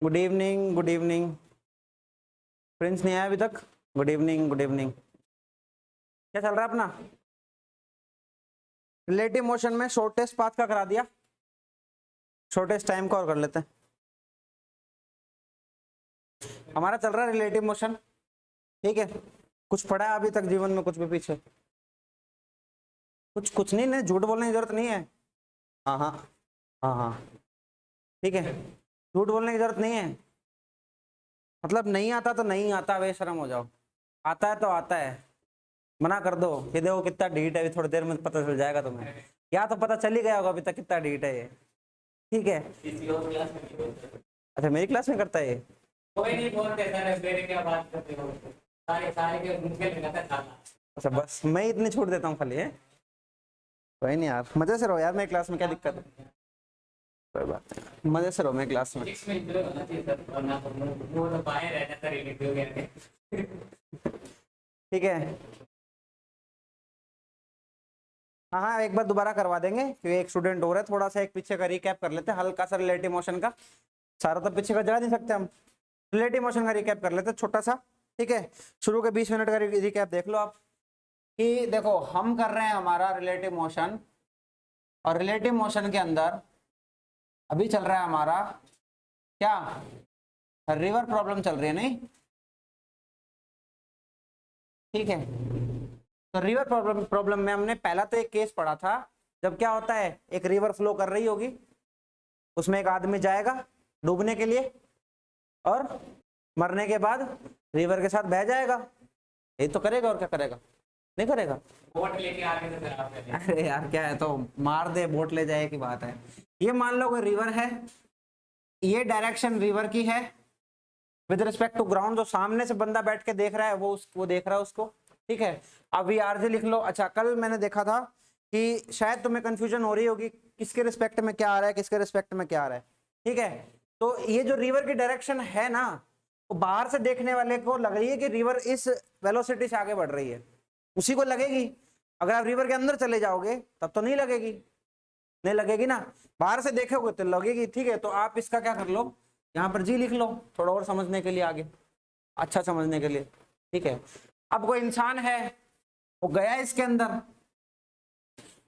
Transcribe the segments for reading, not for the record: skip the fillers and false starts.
Good evening, good evening. Prince नहीं आया अभी तक। Good evening, good evening. क्या चल रहा है अपना? रिलेटिव मोशन में शॉर्टेस्ट पाथ का करा दिया, शॉर्टेस्ट टाइम का और कर लेते हैं। हमारा चल रहा है रिलेटिव मोशन, ठीक है। कुछ पढ़ा है अभी तक जीवन में, कुछ भी पीछे? कुछ नहीं, नहीं झूठ बोलने की जरूरत नहीं है। हाँ हाँ हाँ हाँ, ठीक है। झूठ बोलने की जरूरत नहीं है, मतलब नहीं आता तो नहीं आता, बेशरम हो जाओ। आता है तो आता है, मना कर दो। ये देखो कितना ढीठ है, अभी थोड़ी देर में पता चल जाएगा तुम्हें। या तो पता चल ही गया होगा अभी तक कितना ढीठ है ये, ठीक है। अच्छा, मेरी क्लास में करता है ये? कोई नहीं बोलते सर, मेरे क्या बात करते हो, सारे सारे के मुश्किल में लगता था। अच्छा, बस मैं इतनी छूट देता हूँ खाली है। कोई नहीं यार, मजे से रहो यार मेरी क्लास में, क्या दिक्कत है? कोई बात नहीं, मजे से रहो मेरी क्लास में। ठीक है। हाँ हाँ, एक बार दोबारा करवा देंगे क्योंकि एक स्टूडेंट हो रहा है, थोड़ा सा एक पीछे का रिकैप कर लेते हैं, हल्का सा रिलेटिव मोशन का। सारा तो पीछे का जा नहीं सकते हम, रिलेटिव मोशन का रिकैप कर लेते हैं छोटा सा, ठीक है। शुरू के 20 मिनट का रिकैप देख लो आप, कि देखो हम कर रहे हैं हमारा रिलेटिव मोशन, और रिलेटिव मोशन के अंदर अभी चल रहा है हमारा क्या, रिवर प्रॉब्लम चल रही है, नहीं? ठीक है। तो रिवर प्रॉब्लम में हमने पहला तो एक केस पढ़ा था, जब क्या होता है, एक रिवर फ्लो कर रही होगी, उसमें एक आदमी जाएगा डूबने के लिए, और मरने के बाद रिवर के साथ बह जाएगा। ये तो करेगा, और क्या करेगा? नहीं करेगा? बोट लेके आगे से खराब कर दिया। अरे यार क्या है, तो मार दे, बोट ले जाए की बात है। ये मान लो कोई रिवर है, ये डायरेक्शन रिवर की है विद रिस्पेक्ट टू ग्राउंड, जो सामने से बंदा बैठ के देख रहा है वो देख रहा है उसको, ठीक है। अब ये आरजे लिख लो। अच्छा, कल मैंने देखा था कि शायद तुम्हें कंफ्यूजन हो रही होगी किसके रिस्पेक्ट में क्या आ रहा है, किसके रिस्पेक्ट में क्या आ रहा है, ठीक है। तो ये जो रिवर की डायरेक्शन है ना, वो बाहर से देखने वाले को लग रही है कि रिवर इस वेलोसिटी से आगे बढ़ रही है, उसी को लगेगी। अगर आप रिवर के अंदर चले जाओगे तब तो नहीं लगेगी, नहीं लगेगी ना, बाहर से देखोगे तो लगेगी, ठीक है। तो आप इसका क्या कर लो, यहाँ पर जी लिख लो, थोड़ा और समझने के लिए, आगे अच्छा समझने के लिए, ठीक है। अब कोई इंसान है, वो गया इसके अंदर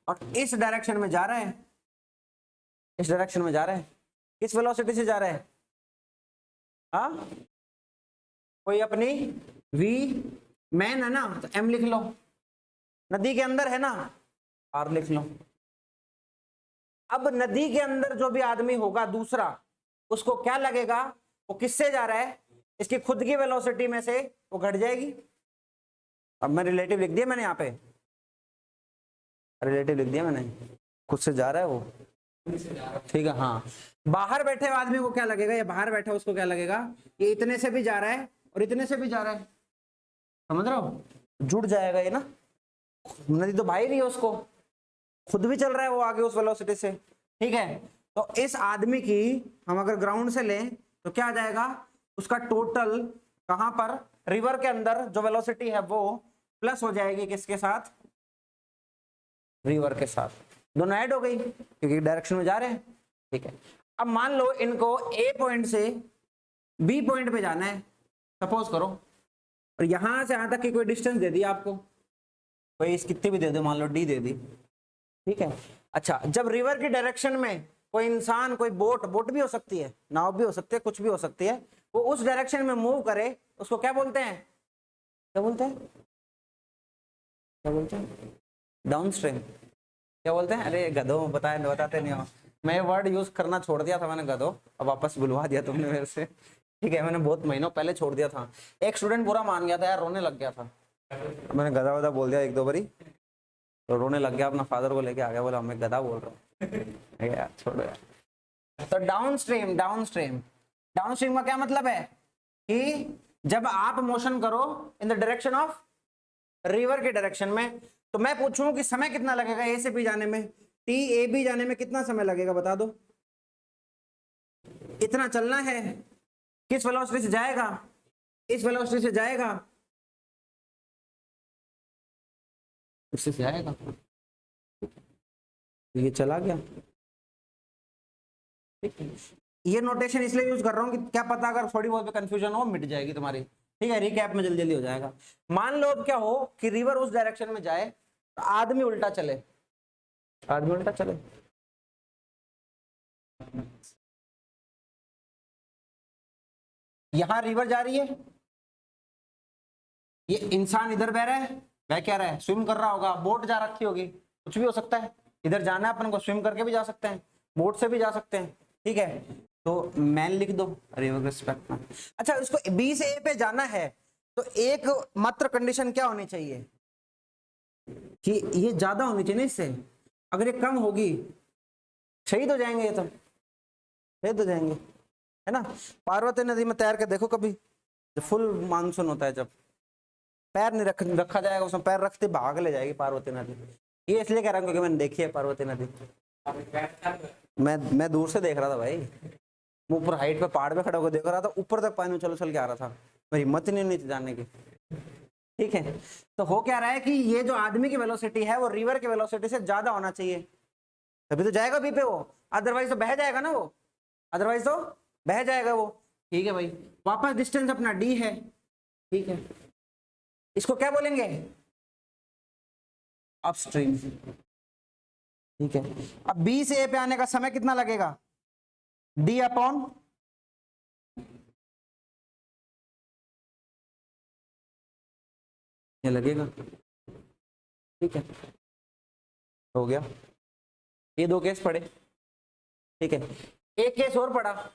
और इस डायरेक्शन में जा रहा है, इस डायरेक्शन में जा रहा है, किस वेलोसिटी से जा रहा है? हाँ, कोई अपनी वी मैन है ना, तो एम लिख लो। नदी के अंदर है ना, आर लिख लो। अब नदी के अंदर जो भी आदमी होगा दूसरा, उसको क्या लगेगा, वो किससे जा रहा है, इसकी खुद की वेलोसिटी में से वो घट जाएगी। अब मैं रिलेटिव लिख दिया मैंने, यहाँ पे रिलेटिव लिख दिया मैंने, खुद से जा रहा है वो, ठीक है। हाँ, बाहर बैठे आदमी को क्या लगेगा, या बाहर बैठा उसको क्या लगेगा, ये इतने से भी जा रहा है और इतने से भी जा रहा है, समझ रहे हो? जुड़ जाएगा ये ना, नदी तो बाहर ही है, उसको खुद भी चल रहा है वो आगे उस वेलोसिटी से, ठीक है। तो इस आदमी की हम अगर ग्राउंड से लें तो क्या आ जाएगा, उसका टोटल कहां पर, रिवर के अंदर जो वेलोसिटी है वो प्लस हो जाएगी किसके साथ, रिवर के साथ, दोनों ऐड हो गई क्योंकि डायरेक्शन में जा रहे हैं, ठीक है। अब मान लो इनको ए पॉइंट से बी पॉइंट पे जाना है, सपोज करो, और यहां से यहां तक की कोई डिस्टेंस दे दी आपको, कोई इस कितनी भी दे दो, मान लो डी दे दी, ठीक है। अच्छा, जब रिवर की डायरेक्शन में कोई इंसान, कोई बोट, बोट भी हो सकती है, नाव भी हो सकती है, कुछ भी हो सकती है, वो उस डायरेक्शन में मूव करे, उसको क्या बोलते हैं, क्या बोलते हैं, क्या बोलते हैं? Down stream. क्या बोलते हैं? अरे गधो, बताते नहीं हो। मैं वर्ड यूज करना छोड़ दिया था मैंने, गधो, अब वापस बुलवा दिया तुमने मेरे से, ठीक है। मैंने बहुत महीनों पहले छोड़ दिया था, एक स्टूडेंट पूरा मान गया था यार, रोने लग गया था, मैंने गधा वधा बोल दिया एक दो बारी, तो रोने लग गया, अपना फादर को लेके आ गया, बोला मैं गधा बोल रहा हूँ यार, छोड़ो यार। तो down stream, down stream, down stream का क्या मतलब है कि जब आप मोशन करो in the direction of river के डायरेक्शन में, तो मैं पूछूं कि समय कितना लगेगा ए से बी जाने में, टी ए बी जाने में कितना समय लगेगा, बता दो। इतना चलना है, किस वेलोसिटी से जाएगा, इस वेलोसिटी से जाएगा, इससे जाएगा, ये चला गया, ठीक है। ये नोटेशन इसलिए यूज कर रहा हूँ कि क्या पता अगर थोड़ी बहुत भी कंफ्यूजन हो मिट जाएगी तुम्हारी। ठीक है, रिकैप में जल्दी जल्दी हो जाएगा। मान लो अब क्या हो कि रिवर उस डायरेक्शन में जाए तो आदमी उल्टा चले, आदमी उल्टा चले। यहां रिवर जा रही है, ये इंसान इधर बह रहा है, वह क्या रहा है, स्विम कर रहा होगा, बोट जा रखी होगी, कुछ भी हो सकता है। इधर जाना है अपन को, स्विम करके भी जा सकते हैं, बोट से भी जा सकते हैं। ठीक है, तो मैन लिख दो रिवर रिस्पेक्ट में। अच्छा, इसको बी से ए पे जाना है तो एक मात्र कंडीशन क्या होनी चाहिए कि ये ज्यादा होनी चाहिए ना इससे। अगर ये कम होगी शहीद हो जाएंगे, ये तो शहीद हो जाएंगे, है ना। पार्वती नदी में तैर के देखो कभी, जब फुल मानसून होता है, जब पैर नहीं रखा जाएगा उसमें, पैर रखते भाग ले जाएगी पार्वती नदी। ये इसलिए कह रहा हूँ क्योंकि मैंने देखी है पार्वती नदी। मैं दूर से देख रहा था भाई, मैं ऊपर हाइट पे पहाड़ पे खड़ा होकर देख रहा था, ऊपर तक पानी उछल उछल के आ रहा था, मेरी हिम्मत नहीं थी जाने की। ठीक है, तो हो क्या रहा है कि ये जो आदमी की वेलोसिटी है वो रिवर की वेलोसिटी से ज्यादा होना चाहिए, तभी तो जाएगा बी पे वो, अदरवाइज तो बह जाएगा ना वो, अदरवाइज तो बह जाएगा वो। ठीक है भाई, वापस डिस्टेंस अपना डी है। ठीक है, इसको क्या बोलेंगे, अपस्ट्रीम। ठीक है, अब बी से ए पे आने का समय कितना लगेगा, डी अपॉन ये लगेगा। ठीक है, हो गया, ये दो केस पढ़े। ठीक है, एक केस और पढ़ा।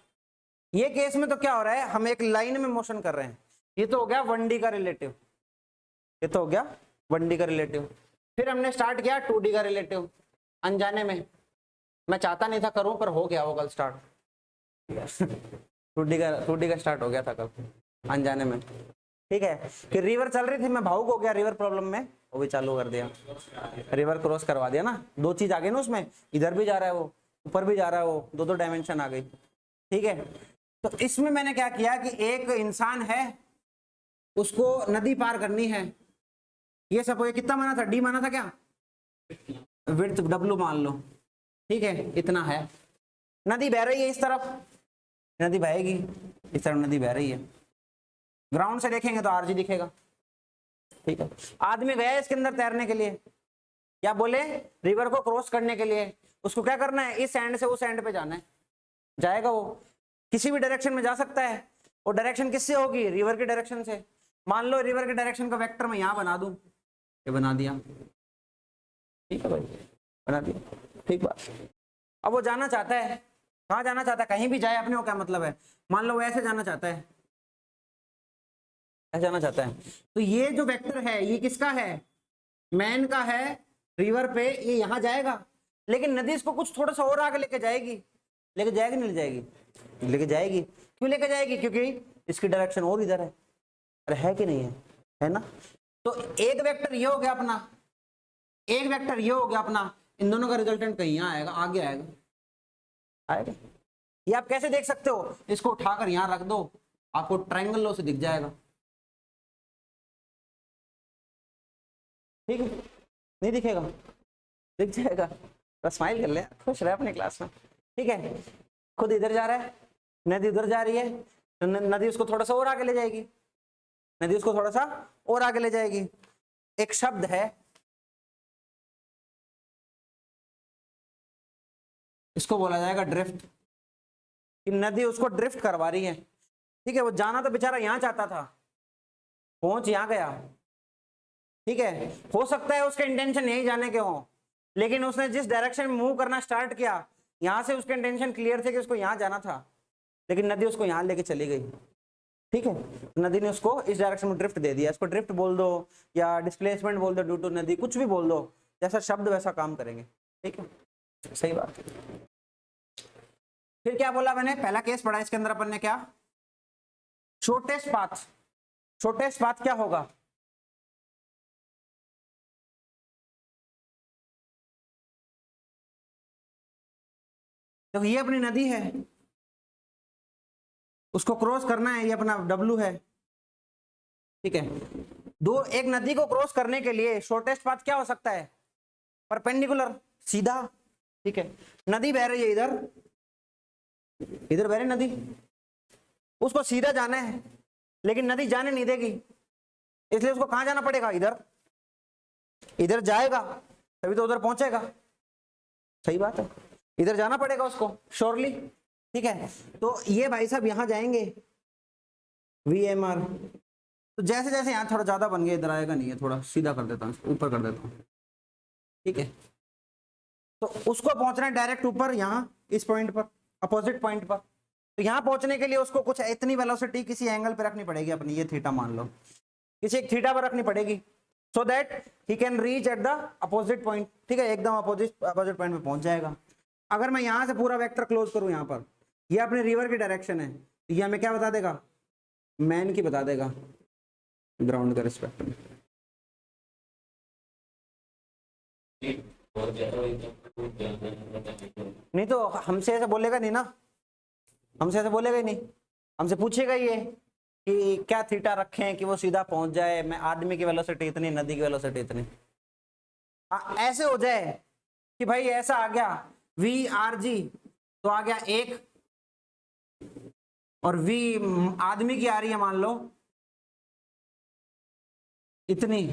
ये केस में तो क्या हो रहा है, हम एक लाइन में मोशन कर रहे हैं, ये तो हो गया 1D का रिलेटिव, ये तो हो गया 1D का रिलेटिव। फिर हमने स्टार्ट किया 2D का रिलेटिव, अनजाने में, मैं चाहता नहीं था करूं पर हो गया वो कल स्टार्ट। 2D का स्टार्ट हो गया था कल अनजाने में। ठीक है, फिर रिवर चल रही थी, मैं भावुक हो गया रिवर प्रॉब्लम में, वो भी चालू कर दिया, रिवर क्रॉस करवा दिया ना। दो चीज आ गई ना उसमें, इधर भी जा रहा है वो, ऊपर भी जा रहा है वो, दो डायमेंशन आ गई। ठीक है, तो इसमें मैंने क्या किया कि एक इंसान है, उसको नदी पार करनी है। ये सब ये कितना माना था, डी माना था क्या, विड्थ डब्ल्यू मान लो। ठीक है, इतना है, नदी बह रही है इस तरफ, नदी बहेगी इस तरफ, नदी बह रही है। ग्राउंड से देखेंगे तो आरजी दिखेगा। ठीक है, आदमी गया इसके अंदर तैरने के लिए, क्या बोले, रिवर को क्रॉस करने के लिए उसको क्या करना है, इस एंड से उस एंड पे जाना है, जाएगा वो किसी भी डायरेक्शन में जा सकता है। और डायरेक्शन किससे होगी, रिवर की डायरेक्शन से। मान लो रिवर के डायरेक्शन का वेक्टर मैं यहां बना दूं, ये बना दिया। ठीक है भाई, बना दिया, ठीक बात। अब वो जाना चाहता है, कहाँ जाना चाहता है, कहीं भी जाए, अपने को क्या मतलब है। मान लो वो ऐसे जाना चाहता है, ऐसे जाना चाहता है, तो ये जो वेक्टर है ये किसका है, मैन का है, रिवर पे ये यहाँ जाएगा, लेकिन नदी इसको कुछ थोड़ा सा और आगे लेके जाएगी, लेके जाएगी नहीं ले जाएगी, लेके जाएगी। क्यों लेके जाएगी, क्योंकि इसकी डायरेक्शन और इधर है, अरे है कि नहीं है, है ना। तो एक वेक्टर ये हो गया अपना, एक वेक्टर ये हो गया अपना, इन दोनों का रिजल्टेंट कहीं यहाँ आएगा, आगे आएगा, आएगा। ये आप कैसे देख सकते हो, इसको उठाकर यहाँ रख दो, आपको ट्रायंगल लॉ से दिख जाएगा। ठीक है, नहीं दिखेगा, दिख जाएगा, बस स्माइल कर ले, खुश रहे अपनी क्लास में। ठीक है, खुद इधर जा रहा है, नदी उधर जा रही है, तो नदी उसको थोड़ा सा और आगे ले जाएगी, नदी उसको थोड़ा सा और आगे ले जाएगी। एक शब्द है, इसको बोला जाएगा ड्रिफ्ट, कि नदी उसको ड्रिफ्ट करवा रही है। ठीक है, वो जाना तो बेचारा यहां चाहता था, पहुंच यहां गया। ठीक है, हो सकता है उसके इंटेंशन यही जाने के हो, लेकिन उसने जिस डायरेक्शन में मूव करना स्टार्ट किया, यहां से उसके इंटेंशन क्लियर थे कि उसको यहां जाना था, लेकिन नदी उसको यहां लेके चली गई। ठीक है, नदी ने उसको इस डायरेक्शन में ड्रिफ्ट दे दिया, इसको ड्रिफ्ट बोल दो या डिस्प्लेसमेंट बोल दो ड्यू टू नदी, कुछ भी बोल दो, जैसा शब्द वैसा काम करेंगे। ठीक है, सही बात। फिर क्या बोला मैंने, पहला केस पढ़ा, इसके अंदर अपन ने क्या, शॉर्टेस्ट पाथ, शॉर्टेस्ट पाथ क्या होगा, तो ये अपनी नदी है, उसको क्रॉस करना है, ये अपना डब्लू है। ठीक है, दो एक नदी को क्रॉस करने के लिए शॉर्टेस्ट पाथ क्या हो सकता है, परपेंडिकुलर, सीधा। ठीक है, नदी बह रही है इधर, इधर बह रही नदी, उसको सीधा जाना है लेकिन नदी जाने नहीं देगी, इसलिए उसको कहां जाना पड़ेगा, इधर, इधर जाएगा तभी तो उधर पहुंचेगा। सही बात है, इधर जाना पड़ेगा उसको श्योरली। ठीक है, तो ये भाई साहब यहां जाएंगे VMR, तो जैसे जैसे यहाँ थोड़ा ज्यादा बन गया, इधर आएगा नहीं है, थोड़ा सीधा कर देता हूँ, ऊपर कर देता हूँ। ठीक है, तो उसको पहुंचना है डायरेक्ट ऊपर, यहाँ इस पॉइंट पर, अपोजिट पॉइंट पर। तो यहाँ पहुंचने के लिए उसको कुछ इतनी वेलोसिटी किसी एंगल पे रखनी पड़ेगी अपनी, ये थीटा मान लो, किसी एक थीटा पर रखनी पड़ेगी, so that he can reach at the opposite point. ठीक है, एकदम अपोजिट पॉइंट पे पहुंच जाएगा। अगर मैं यहाँ से पूरा वेक्टर क्लोज करूँ, यहाँ पर ये अपने रिवर की डायरेक्शन है, तो ये हमें क्या बता देगा, मैन की बता देगा, ग्राउंड के रिस्पेक्ट में। नहीं तो हमसे ऐसे बोलेगा नहीं ना, हमसे ऐसे बोलेगा ही नहीं, हमसे पूछेगा ये कि क्या थीटा रखें कि वो सीधा पहुंच जाए, मैं आदमी की वेलोसिटी इतनी, नदी की वेलोसिटी इतनी। हाँ, ऐसे हो जाए कि भाई ऐसा आ गया VRG, तो आ गया 1, और V आदमी की आ रही है मान लो इतनी,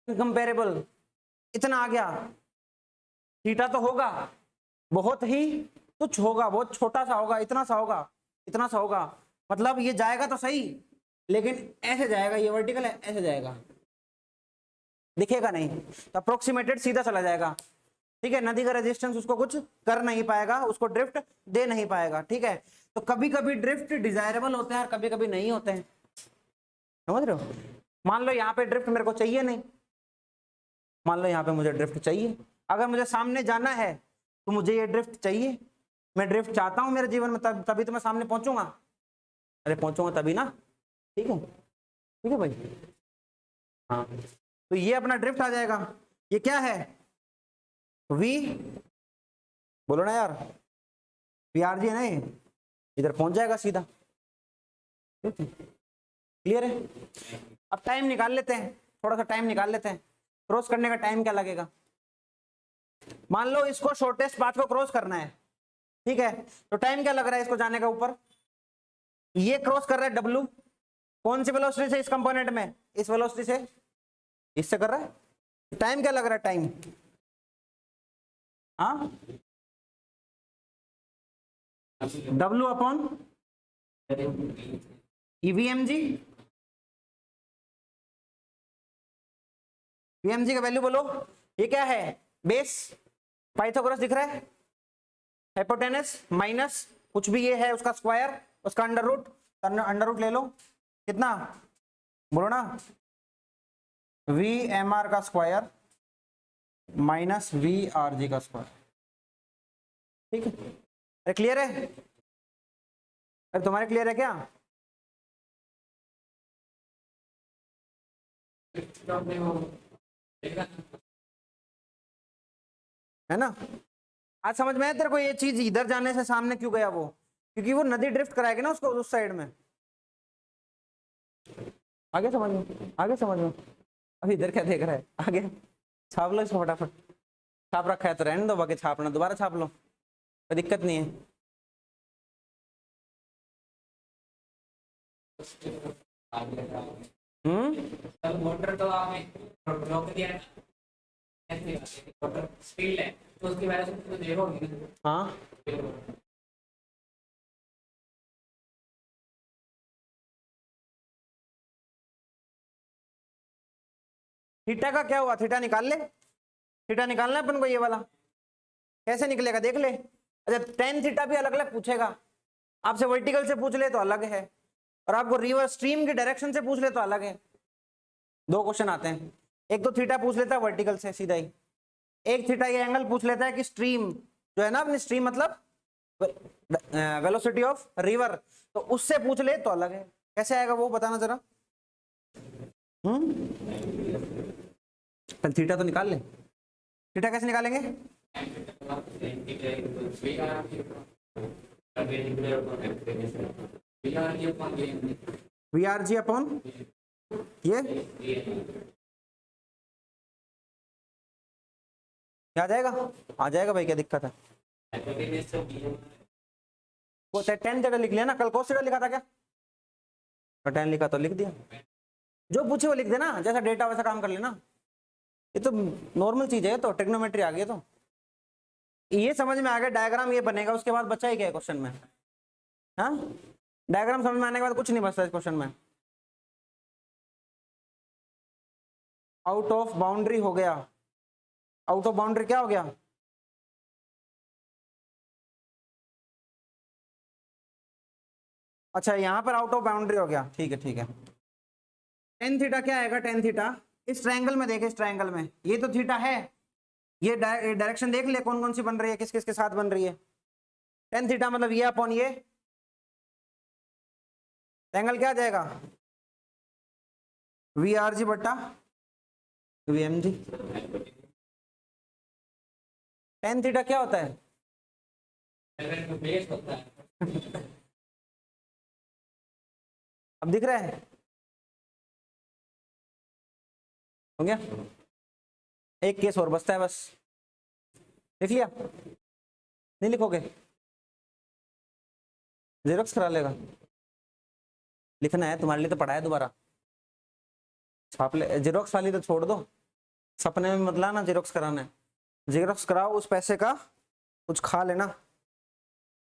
कंपेरेबल, इतना आ गया, थीटा तो होगा बहुत ही तुच्छ होगा, बहुत छोटा सा होगा, इतना सा होगा, इतना सा होगा, मतलब ये जाएगा तो सही लेकिन ऐसे जाएगा, ये वर्टिकल है, ऐसे जाएगा, दिखेगा नहीं, तो अप्रोक्सीमेटेड सीधा चला जाएगा। ठीक है, नदी का रेजिस्टेंस उसको कुछ कर नहीं पाएगा, उसको ड्रिफ्ट दे नहीं पाएगा। ठीक है, तो कभी कभी ड्रिफ्ट डिजायरेबल होते हैं और कभी कभी नहीं होते हैं, समझ रहे हो। मान लो यहाँ पे ड्रिफ्ट मेरे को चाहिए नहीं, मान लो यहाँ पे मुझे ड्रिफ्ट चाहिए, अगर मुझे सामने जाना है तो मुझे ये ड्रिफ्ट चाहिए, मैं ड्रिफ्ट चाहता हूँ मेरे जीवन में, तभी तो मैं सामने पहुंचूंगा, अरे पहुंचूंगा तभी ना। ठीक है, ठीक है भाई, हाँ, तो ये अपना ड्रिफ्ट आ जाएगा। ये क्या है, V, बोलो ना यार, VRG है ना, ये इधर पहुंच जाएगा सीधा। क्लियर है। अब टाइम निकाल लेते हैं, थोड़ा सा टाइम निकाल लेते हैं, क्रॉस करने का टाइम क्या लगेगा। मान लो इसको शॉर्टेस्ट पाथ को क्रॉस करना है, ठीक है, तो टाइम क्या लग रहा है इसको जाने का ऊपर, ये क्रॉस कर रहा है W, कौन सी वेलोसिटी से, इस कंपोनेंट में, इस वेलोसिटी से, इससे कर रहा है, टाइम क्या लग रहा है, टाइम, हाँ, W अपॉन EVMG, VMG का वैल्यू बोलो, ये क्या है, बेस, पाइथागोरस दिख रहा है, हाइपोटेनस माइनस कुछ भी ये है उसका स्क्वायर, उसका अंडर रूट ले लो, कितना, बोलो ना, VMR का स्क्वायर माइनस VRG का स्क्वायर। ठीक है, अरे क्लियर है, अरे तुम्हारे क्लियर है क्या, है ना। आज समझ में आया तेरे को ये चीज, इधर जाने से सामने क्यों गया वो, क्योंकि वो नदी ड्रिफ्ट कराएगी ना उसको उस साइड में। आगे समझ में, आगे समझ में, अभी इधर क्या देख रहा है, आगे छाप लो इसको फटाफट, छाप रखा है तो रहने दो, बाकी छापना दोबारा छाप लो, कोई दिक्कत नहीं है। मोटर तो आपने रोक दिया ना, मोटर स्पीड है तो उसकी वजह से तो देखोगे, हाँ, थीटा का क्या हुआ, थीटा निकाल ले, थीटा निकालना है अपन को, ये वाला कैसे निकलेगा देख ले। अच्छा, टेन थीटा भी अलग अलग पूछेगा, आपसे वर्टिकल से पूछ ले तो अलग है, और आपको रिवर स्ट्रीम की डायरेक्शन से पूछ ले तो अलग है। दो क्वेश्चन आते हैं, एक तो थीटा पूछ लेता है वर्टिकल से सीधा ही, एक थीटा ये एंगल पूछ लेता है कि स्ट्रीम जो है ना अपनी, स्ट्रीम मतलब वेलोसिटी ऑफ रिवर, तो उससे पूछ ले तो अलग है। कैसे आएगा वो बताना जरा। थीटा तो निकाल ले, थीटा कैसे निकालेंगे, VRG अपॉन ये क्या आ जाएगा, आ जाएगा भाई, क्या दिक्कत है। वो टेन थीटा लिख लिया ना, कल कोस थीटा लिखा था क्या? तो टेन लिखा तो लिख दिया, जो पूछे वो लिख देना, जैसा डेटा वैसा काम कर लेना। ये तो नॉर्मल चीज है, तो ट्रिग्नोमेट्री आ गई। तो ये समझ में आ गया, डायग्राम ये बनेगा, उसके बाद बचा ही क्या है क्वेश्चन में? हाँ, डायग्राम समझ में आने के बाद कुछ नहीं बचता इस क्वेश्चन में। आउट ऑफ बाउंड्री हो गया, आउट ऑफ बाउंड्री क्या हो गया? अच्छा, यहां पर आउट ऑफ बाउंड्री हो गया, ठीक है ठीक है। टेन थीटा क्या आएगा? टेन थीटा इस ट्रायंगल में देखे, इस ट्रायंगल में ये तो थीटा है, ये डायरेक्शन देख ले कौन कौन सी बन रही है, किस किस के साथ बन रही है। टेन थीटा मतलब ये अपॉन ये, एंगल क्या आ जाएगा? वी आर जी बट्टा V M G. Tan theta क्या होता है? बेस होता है। अब दिख रहा है? हो गया, एक केस और बचता है बस, लिख लिया? नहीं लिखोगे? जेरोक्स करा लेगा? लिखना है तुम्हारे लिए तो पढ़ा है, दोबारा छाप ले। जेरोक्स वाली तो छोड़ दो, सपने में मत लाना जेरोक्स कराना है। जेरोक्स कराओ, उस पैसे का कुछ खा लेना,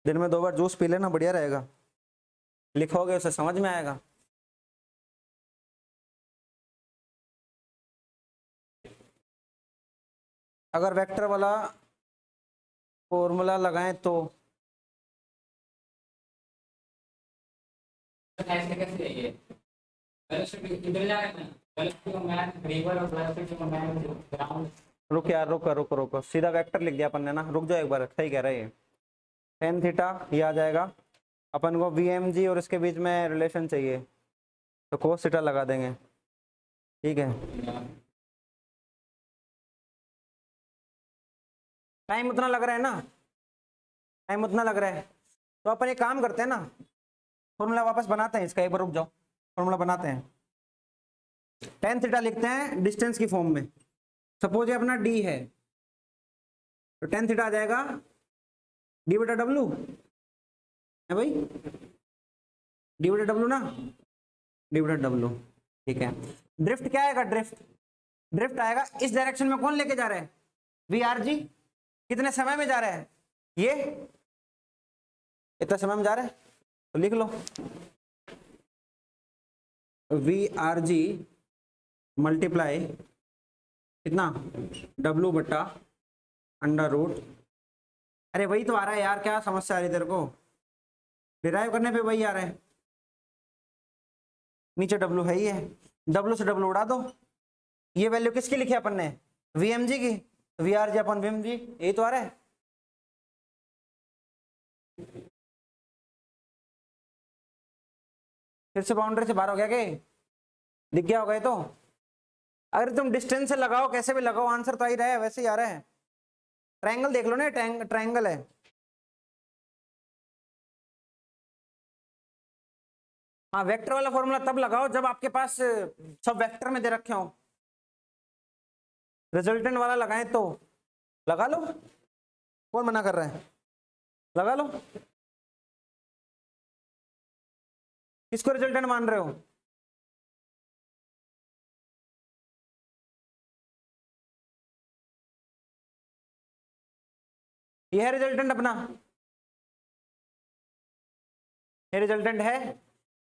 दिन में 2 बार जूस पी लेना, बढ़िया रहेगा। लिखोगे उसे समझ में आएगा। अगर वेक्टर वाला फॉर्मूला लगाएं तो ऐसे कैसे है ये? वेलोसिटी इधर जा रहा है ना, वेलोसिटी का मैथ रिवर और वेलोसिटी का मैथ ग्राउंड। रुक यार, रुको, सीधा वेक्टर लिख दिया अपन ने ना, रुक जाओ एक बार, सही कह रहे हैं। टेन थीटा ये आ जाएगा, अपन को वी एम जी और इसके बीच में रिलेशन चाहिए, तो कोस थीटा लगा देंगे, ठीक है। टाइम उतना लग रहा है ना, टाइम उतना लग रहा है, तो अपन एक काम करते हैं ना, फॉर्मूला वापस बनाते हैं इसका, एक बार रुक जाओ, फॉर्मूला बनाते हैं। टेन थीटा लिखते हैं डिस्टेंस की फॉर्म में, सपोज ये अपना डी है, तो टेन थीटा आ जाएगा डी बटा डब्लू है भाई, डी बटा डब्लू ना, डी बटा डब्लू, ठीक है। ड्रिफ्ट क्या आएगा? ड्रिफ्ट आएगा इस डायरेक्शन में, कौन लेके जा रहा है? V R G. कितने समय में जा रहा है? ये इतना समय में जा रहा है, तो लिख लो वी आर जी मल्टीप्लाई कितना? डब्लू बट्टा अंडर रूट। अरे वही तो आ रहा है यार, क्या समस्या आ रही है तेरे को? डिराइव करने पे वही आ रहा है, नीचे डब्लू है ही है, डब्लू से डब्लू उड़ा दो। ये वैल्यू किसकी लिखी अपन ने? वीएमजी की, वी आर जी अपन वीएमजी, यही तो आ रहा है। फिर से बाउंड्री से बाहर हो गया क्या? दिख गया होगा ये तो। अगर तुम डिस्टेंस से लगाओ, कैसे भी लगाओ, आंसर तो आ ही रहा है, वैसे ही आ रहा है। ट्रायंगल देख लो ना, ट्रायंगल है। हाँ, वेक्टर वाला फॉर्मूला तब लगाओ जब आपके पास सब वेक्टर में दे रखे हो। रिजल्टेंट वाला लगाएं तो लगा लो, कौन मना कर रहा है? लगा लो। किसको रिजल्टेंट मान रहे हो? ये है रिजल्टेंट अपना, ये रिजल्टेंट है।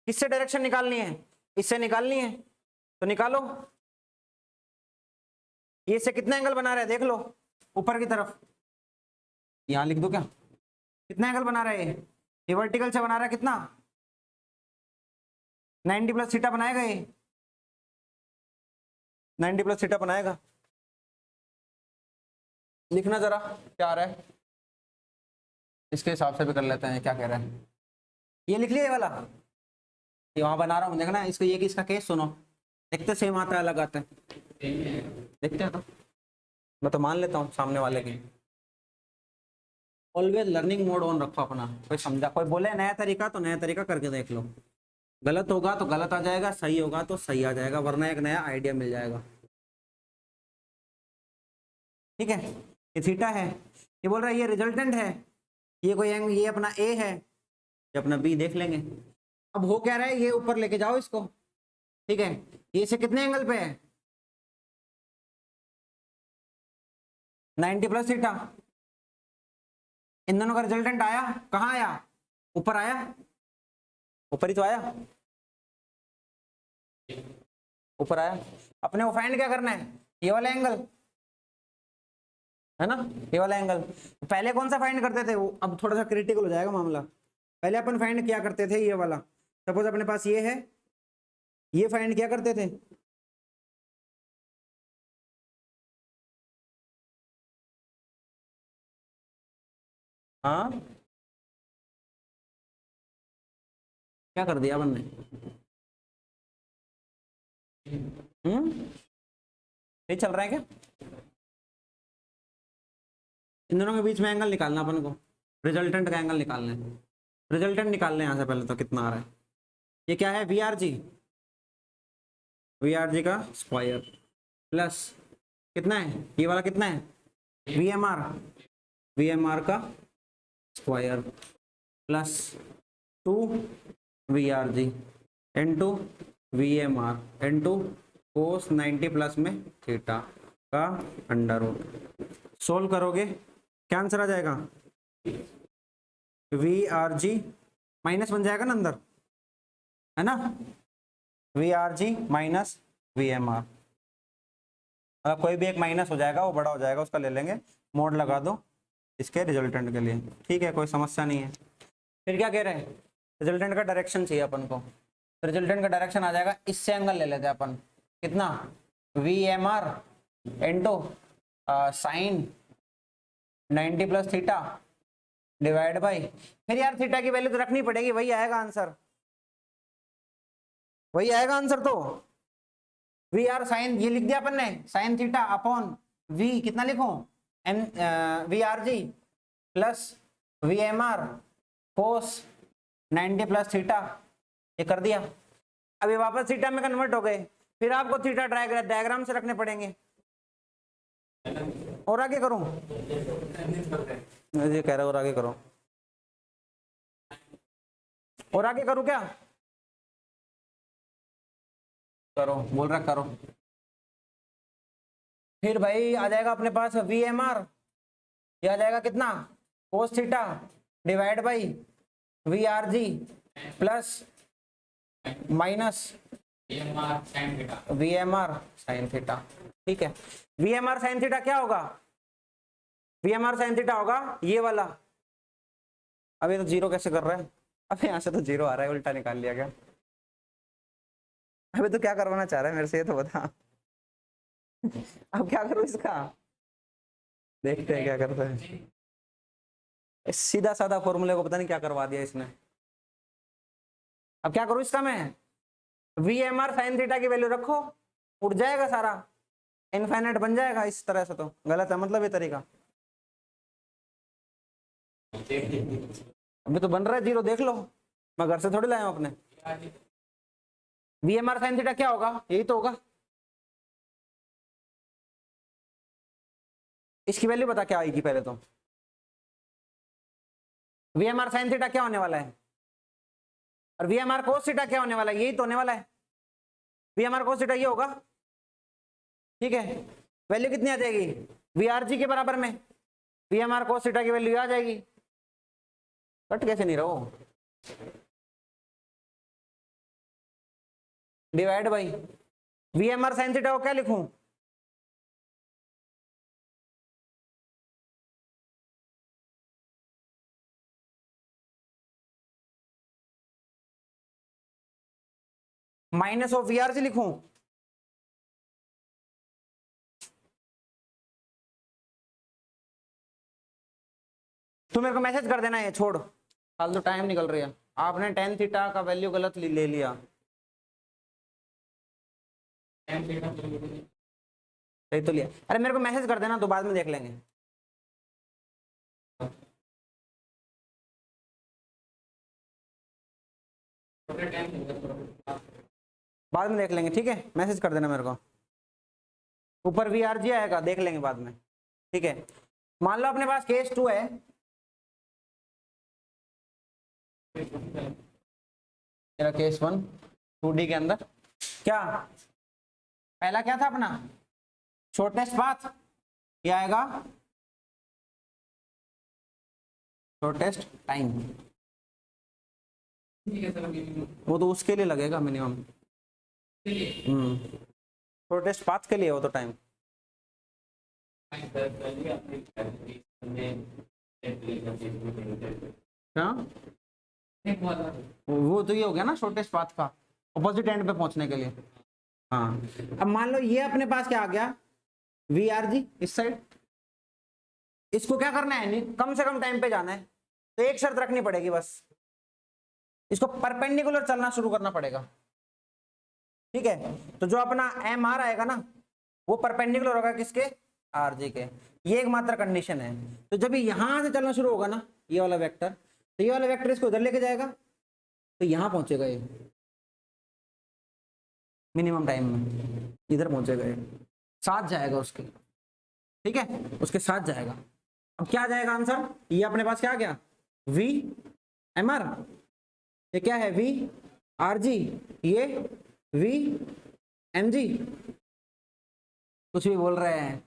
किससे डायरेक्शन निकालनी है? इससे निकालनी है, तो निकालो। ये इससे कितना एंगल बना रहा है देख लो, ऊपर की तरफ, यहां लिख दो क्या? कितना एंगल बना रहा है ये वर्टिकल से बना रहा है कितना? 90 प्लस थीटा बनाएगा ये, 90 प्लस थीटा बनाएगा। लिखना जरा क्या आ रहा है, इसके हिसाब से भी कर लेते हैं क्या कह रहा है। ये लिख लिया ये वाला, ये वहां बना रहा हूँ, देखना इसको, ये किसका केस सुनो, देखते सेम आता है अलग आता है, देखते हैं तो मैं तो मान लेता हूँ सामने वाले की। ऑलवेज लर्निंग मोड ऑन रखो अपना, कोई समझा, कोई बोले नया तरीका तो नया तरीका करके देख लो, गलत होगा तो गलत आ जाएगा, सही होगा तो सही आ जाएगा, वरना एक नया आइडिया मिल जाएगा। ठीक है, ये थीटा है, ये बोल रहा है ये रिजल्टेंट है, ये कोई ये अपना ए है, ये अपना बी देख लेंगे। अब हो क्या रहा है, ये ऊपर लेके जाओ इसको, ठीक है। ये से कितने एंगल पे है, 90 प्लस थीटा। इन दोनों का रिजल्टेंट आया, कहाँ आया, ऊपर आया, ऊपर ही तो आया, ऊपर आया। अपने को फाइंड क्या करना है, ये वाला एंगल है ना, ये वाला एंगल। पहले कौन सा फाइंड करते थे वो, अब थोड़ा सा क्रिटिकल हो जाएगा मामला। पहले अपन फाइंड किया करते थे ये वाला, सपोज अपने पास ये है, ये फाइंड किया करते थे। हाँ, क्या कर दिया अपन ने, नहीं चल रहा है क्या, इन दोनों के बीच में एंगल निकालना अपन को, रिजल्टेंट का एंगल निकालना है। रिजल्टेंट निकालने यहाँ से पहले तो कितना आ रहा है, ये क्या है, V R G, V R G का स्क्वायर प्लस कितना है, ये वाला कितना है, V M R, V M R का square plus 2 V R G into V M R into cos 90 plus में थीटा का अंडर रूट। सोल्व करोगे क्या आंसर आ जाएगा, वी आर जी माइनस बन जाएगा ना अंदर, है ना, V R G minus V M R, कोई भी एक माइनस हो जाएगा, वो बड़ा हो जाएगा, उसका ले लेंगे, मोड लगा दो इसके रिजल्टेंट के लिए, ठीक है, कोई समस्या नहीं है। फिर क्या कह रहे हैं, रिजल्टेंट का डायरेक्शन चाहिए अपन को, रिजल्टेंट का डायरेक्शन आ जाएगा, इससे एंगल ले लेते हैं अपन, कितना, V M R into sine 90 plus theta divide by, फिर यार थीटा की वैल्यू तो रखनी पड़ेगी, वही आएगा आंसर, वही आएगा आंसर। तो वी आर साइन, ये लिख दिया अपन ने, साइन थीटा अपॉन वी, कितना लिखूं, N V R G plus V M R cos 90 plus theta, ये कर दिया। अब ये वापस थीटा में कन्वर्ट हो गए, फिर आपको थीटा डायग्राम से रखने पड़ेंगे। और आगे करूं, ये कह रहा और आगे करो, और आगे करूं क्या, करो, बोल रहा करो। फिर भाई आ जाएगा अपने पास वी एम आर, ये आ जाएगा कितना, cos theta divide by V R G plus minus V M R sine theta, ठीक है। V M R sine theta क्या होगा, V M R sine theta होगा ये वाला, अभी तो जीरो कैसे कर रहा है, अबे यहाँ से तो जीरो आ रहा है, उल्टा निकाल लिया क्या, अबे तो क्या करवाना चाह रहा है मेरे से, ये तो बता। अब क्या करूं इसका, देखते हैं क्या करता है, सीधा साधा फॉर्मूले को पता नहीं क्या करवा दिया इसने। अब क्या करूं इसका मैं, V M R sine theta की वैल्यू रखो, उड़ जाएगा सारा, इनफाइनाइट बन जाएगा, इस तरह से तो गलत है, मतलब ये तरीका, अभी तो बन रहा है जीरो, देख लो, मैं घर से थोड़ी लाया हूं अपने। V M R sine theta क्या होगा, यही तो होगा, इसकी वैल्यू बता क्या आएगी पहले तो, V M R sine theta क्या होने वाला है, और V M R cos theta क्या होने वाला है, यही तो होने वाला है, V M R cos theta ये होगा, ठीक है। वैल्यू कितनी आ जाएगी, वी आर जी के बराबर में V M R cos theta की वैल्यू आ जाएगी, कट कैसे नहीं रहो, divide by V M R sine theta को क्या लिखूं, minus of V R G लिखूं, तो मेरे को मैसेज कर देना, ये छोड़ फालतू टाइम निकल रही है, आपने टेन थीटा का वैल्यू गलत ले लिया, सही तो लिया, अरे मेरे को मैसेज कर देना तो बाद में देख लेंगे, बाद में देख लेंगे, ठीक है, मैसेज कर देना मेरे को, ऊपर वी आर जी आएगा, देख लेंगे बाद में, ठीक है। मान लो अपने पास केस 2 है, मेरा केस 1 2D के अंदर क्या पहला क्या था अपना शॉर्टेस्ट पाथ, क्या आएगा शॉर्टेस्ट टाइम, वो तो उसके लिए लगेगा मिनिमम, शॉर्टेस्ट पाथ के लिए वो तो टाइम। क्या वो तो ये हो गया ना शॉर्टेस्ट पाथ का ऑपोजिट एंड पे पहुंचने के लिए। हाँ अब मान लो ये अपने पास क्या आ गया VRG इस साइड, इसको क्या करना है कम से कम टाइम पे जाना है, तो एक शर्त रखनी पड़ेगी बस, इसको परपेंडिकुलर चलना शुरू करना पड़ेगा। ठीक है तो जो अपना MR आएगा ना वो परपेंडिकुलर होगा किसके RG के, ये एकमात्र कंडीशन है। तो जब यहां से चलना शुरू होगा ना ये वाला वेक्टर, तो ये वाला वेक्टर इसको उधर लेके जाएगा तो यहां पहुंचेगा ये मिनिमम टाइम में, इधर पहुंचेगा ये साथ जाएगा उसके, ठीक है उसके साथ जाएगा। अब क्या जाएगा आंसर, ये अपने पास क्या आ गया VMR, ये क्या है VRG, ये VMG, कुछ भी बोल रहे हैं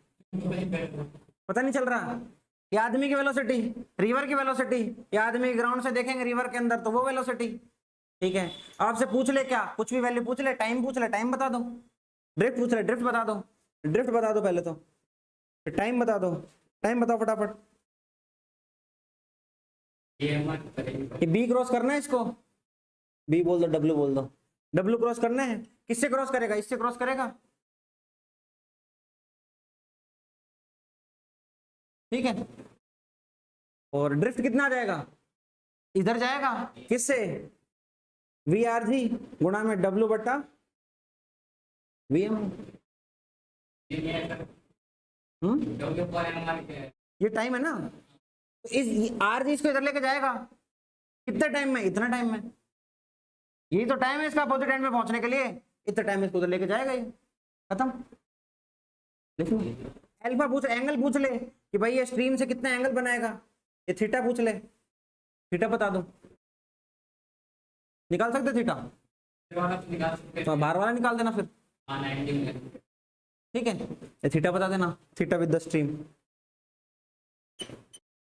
पता नहीं चल रहा। ये आदमी की वेलोसिटी, रिवर की वेलोसिटी, ये आदमी ग्राउंड से देखेंगे रिवर के अंदर तो वो वेलोसिटी। ठीक है आपसे पूछ ले क्या कुछ भी वैल्यू पूछ ले, टाइम पूछ ले टाइम बता दो, ड्रिफ्ट पूछ ले ड्रिफ्ट बता दो, ड्रिफ्ट बता दो पहले तो, टाइम बता दो, टाइम बताओ फटाफट। ये B क्रॉस करना है इसको, B बोल दो W बोल दो, W क्रॉस करना है, किससे क्रॉस करेगा इससे क्रॉस करेगा, ठीक है। और ड्रिफ्ट कितना आ जाएगा इधर जाएगा किससे VRG गुणा में W बटा VM। ये टाइम है ना, तो इस RG इसको इधर लेके जाएगा कितने टाइम में, इतना टाइम में, यही तो टाइम है इसका अपोजिट एंड में पहुंचने के लिए, इतना टाइम इसको उधर लेके जाएगा ये खत्म। देखो अल्फा पूछ एंगल पूछ ले कि भाई ये स्ट्रीम से कितना एंगल बनाएगा, ये थीटा पूछ ले, थीटा बता दो, निकाल सकते थीटा, तो बाहर वाला निकाल देना फिर, ठीक है ये थीटा बता देना, थीटा विद द स्ट्रीम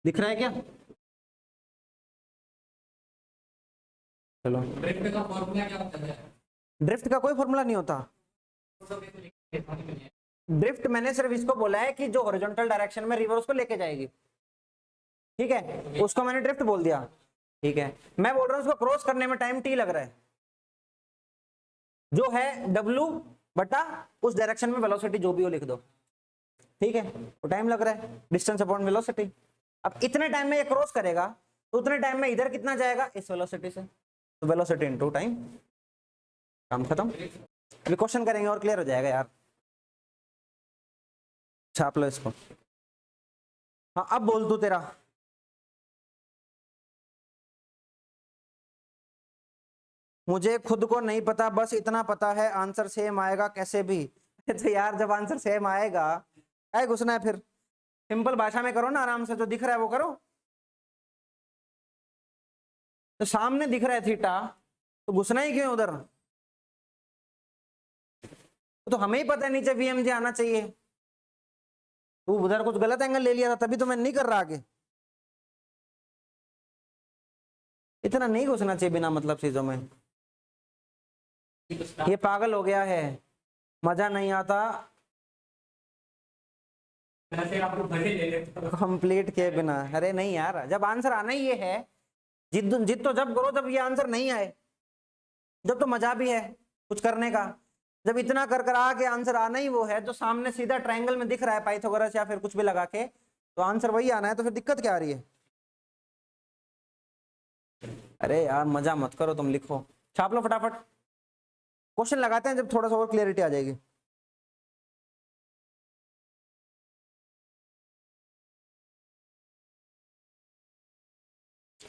दिख रहा है क्या, चलो ड्रिफ्ट का कोई फॉर्मूला नहीं होता, ड्रिफ्ट मैंने सिर्फ इसको बोला है कि जो हॉरिजॉन्टल डायरेक्शन में रिवर उसको लेके जाएगी, ठीक है उसको मैंने ड्रिफ्ट बोल दिया। ठीक है मैं बोल रहा हूँ उसको क्रॉस करने में टाइम T लग रहा है, जो है W बटा उस डायरेक्शन में वेलोसिटी जो भी हो लिख दो, ठीक है वो टाइम लग रहा है डिस्टेंस अपॉन वेलोसिटी। अब इतने टाइम में ये क्रॉस करेगा तो उतने टाइम में इधर कितना जाएगा इस वेलोसिटी से, तो वेलोसिटी इनटू टाइम, काम खत्म। अभी क्वेश्चन करेंगे और क्लियर हो जाएगा यार, छाप लो इसको। हाँ अब बोल तू तेरा, मुझे खुद को नहीं पता बस इतना पता है आंसर सेम आएगा कैसे भी। तो यार जब आंसर सेम आएगा क्या घुसना है फिर, सिंपल भाषा में करो ना आराम से, जो दिख रहा है वो करो। तो सामने दिख रहा है थीटा तो घुसना ही क्यों उधर, तो हमें ही पता है नीचे VMG आना चाहिए, तू उधर कुछ गलत एंगल ले लिया था तभी तो मैं नहीं कर रहा आगे, इतना नहीं घुसना चाहिए बिना मतलब चीजों में। ये पागल हो गया है, मजा नहीं आता कंप्लीट के बिना। अरे नहीं यार जब आंसर आना ही ये है, जिद जिद तो जब करो जब ये आंसर नहीं आए, जब तो मजा भी है कुछ करने का, जब इतना कर कर आके आंसर आना ही वो है जो सामने सीधा ट्रायंगल में दिख रहा है पाइथागोरस या फिर कुछ भी लगा के, तो आंसर वही आना है, तो फिर दिक्कत क्या आ रही है। अरे यार मजा मत करो तुम, लिखो छाप लो फटाफट, क्वेश्चन लगाते हैं जब थोड़ा सा और क्लियरिटी आ जाएगी।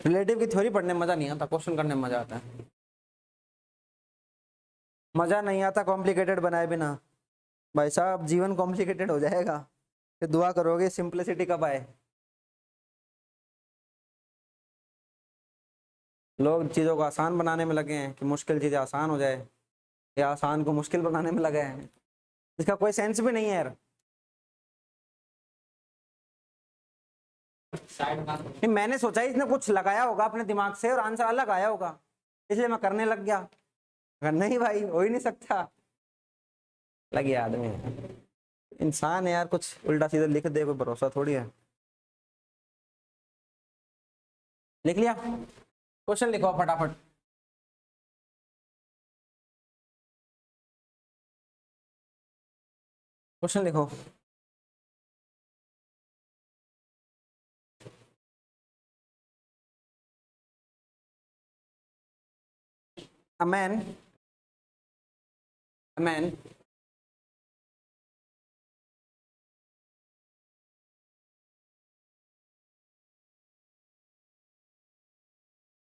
रिलेटिव की थ्योरी पढ़ने में मजा नहीं आता, क्वेश्चन करने में मजा आता है, मजा नहीं आता कॉम्प्लिकेटेड बनाए बिना। भाई साहब जीवन कॉम्प्लिकेटेड हो जाएगा, फिर दुआ करोगे सिंपलिसिटी कब आए। लोग चीज़ों को आसान बनाने में लगे हैं कि मुश्किल चीज़ें आसान हो जाए, या आसान को मुश्किल बनाने में लगे हैं। इसका कोई सेंस भी नहीं है यार। नहीं, मैंने सोचा इसने कुछ लगाया होगा अपने दिमाग से और आंसर अलग आया होगा, इसलिए मैं करने लग गया। अगर नहीं भाई, हो ही नहीं सकता। लगे आदमी इंसान है यार, कुछ उल्टा सीधा लिख दे, कोई भरोसा थोड़ी है। लिख लिया? क्वेश्चन लिखो फटाफट। क्वेश्चन लिखो। A man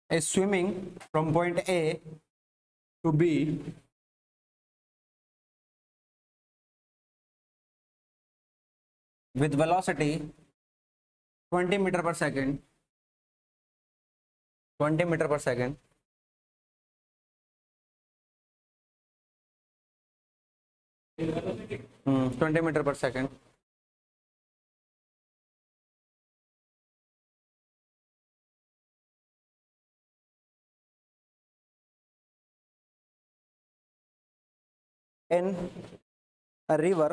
is swimming from point A to B with velocity 20 meter per second. 20 meter per second. velocity 20 meter per second. In a river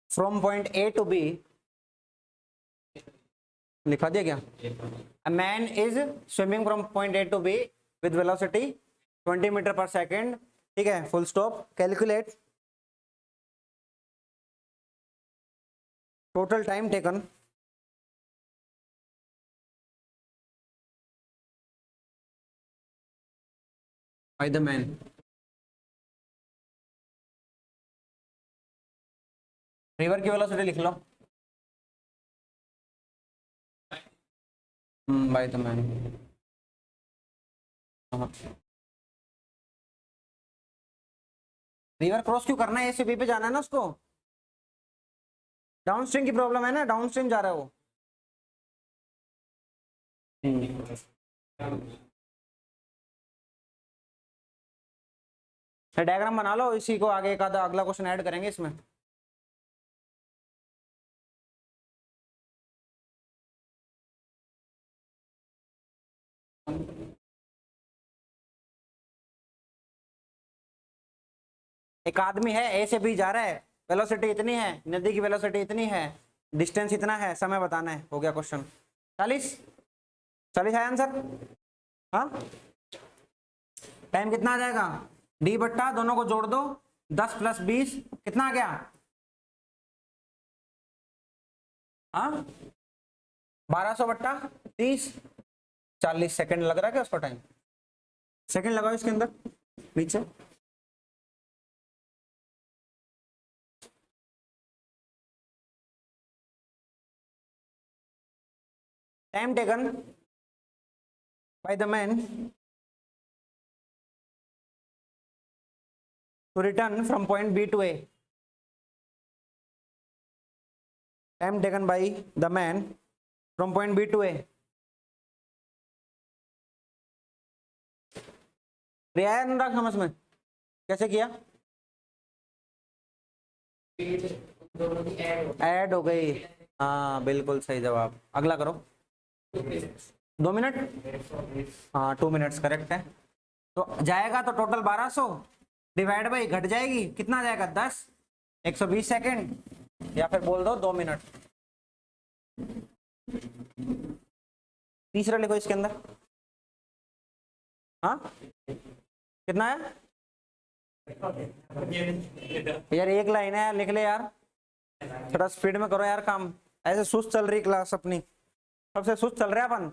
from point A to B. लिखा दिया क्या? A man is swimming from point A to B with velocity 20 meter per second. ठीक है, full stop. Calculate total time taken by the man. River की velocity लिख लो। By the man. River cross क्यों करना है? ए से बी पे जाना है ना उसको। डाउन स्ट्रीम की प्रॉब्लम है ना, डाउन स्ट्रीम जा रहा है वो। डायग्राम बना लो, इसी को आगे एक आधा अगला क्वेश्चन ऐड करेंगे इसमें। एक आदमी है, ए से बी जा रहा है, वेलोसिटी इतनी है, नदी की वेलोसिटी इतनी है, डिस्टेंस इतना है, समय बताना है। हो गया क्वेश्चन। 40 है आंसर। हाँ, टाइम कितना आ जाएगा? डी बट्टा दोनों को जोड़ दो, 10 + 20 कितना आ गया? हाँ, 1200 बट्टा 30, 40 सेकंड लग रहा है क्या उसका टाइम? सेकंड लगाओ इसके अंदर नीचे। Time taken by the man to return from point B to A. Time taken by the man from point B to A. रियाया अनुराग समझ में कैसे किया? ऐड हो गई। हाँ बिल्कुल सही जवाब। अगला करो। 2 मिनट। हाँ 2 मिनट्स करेक्ट है। तो जाएगा तो टोटल 1200 डिवाइड बाई घट जाएगी, कितना जाएगा? 10, 120 सेकेंड, या फिर बोल दो 2 मिनट। तीसरा लिखो इसके अंदर। हाँ कितना है यार? एक लाइन है, लिख ले यार, थोड़ा स्पीड में करो यार काम। ऐसे सुस्त चल रही क्लास अपनी, सबसे सुस्त चल रहा है अपन।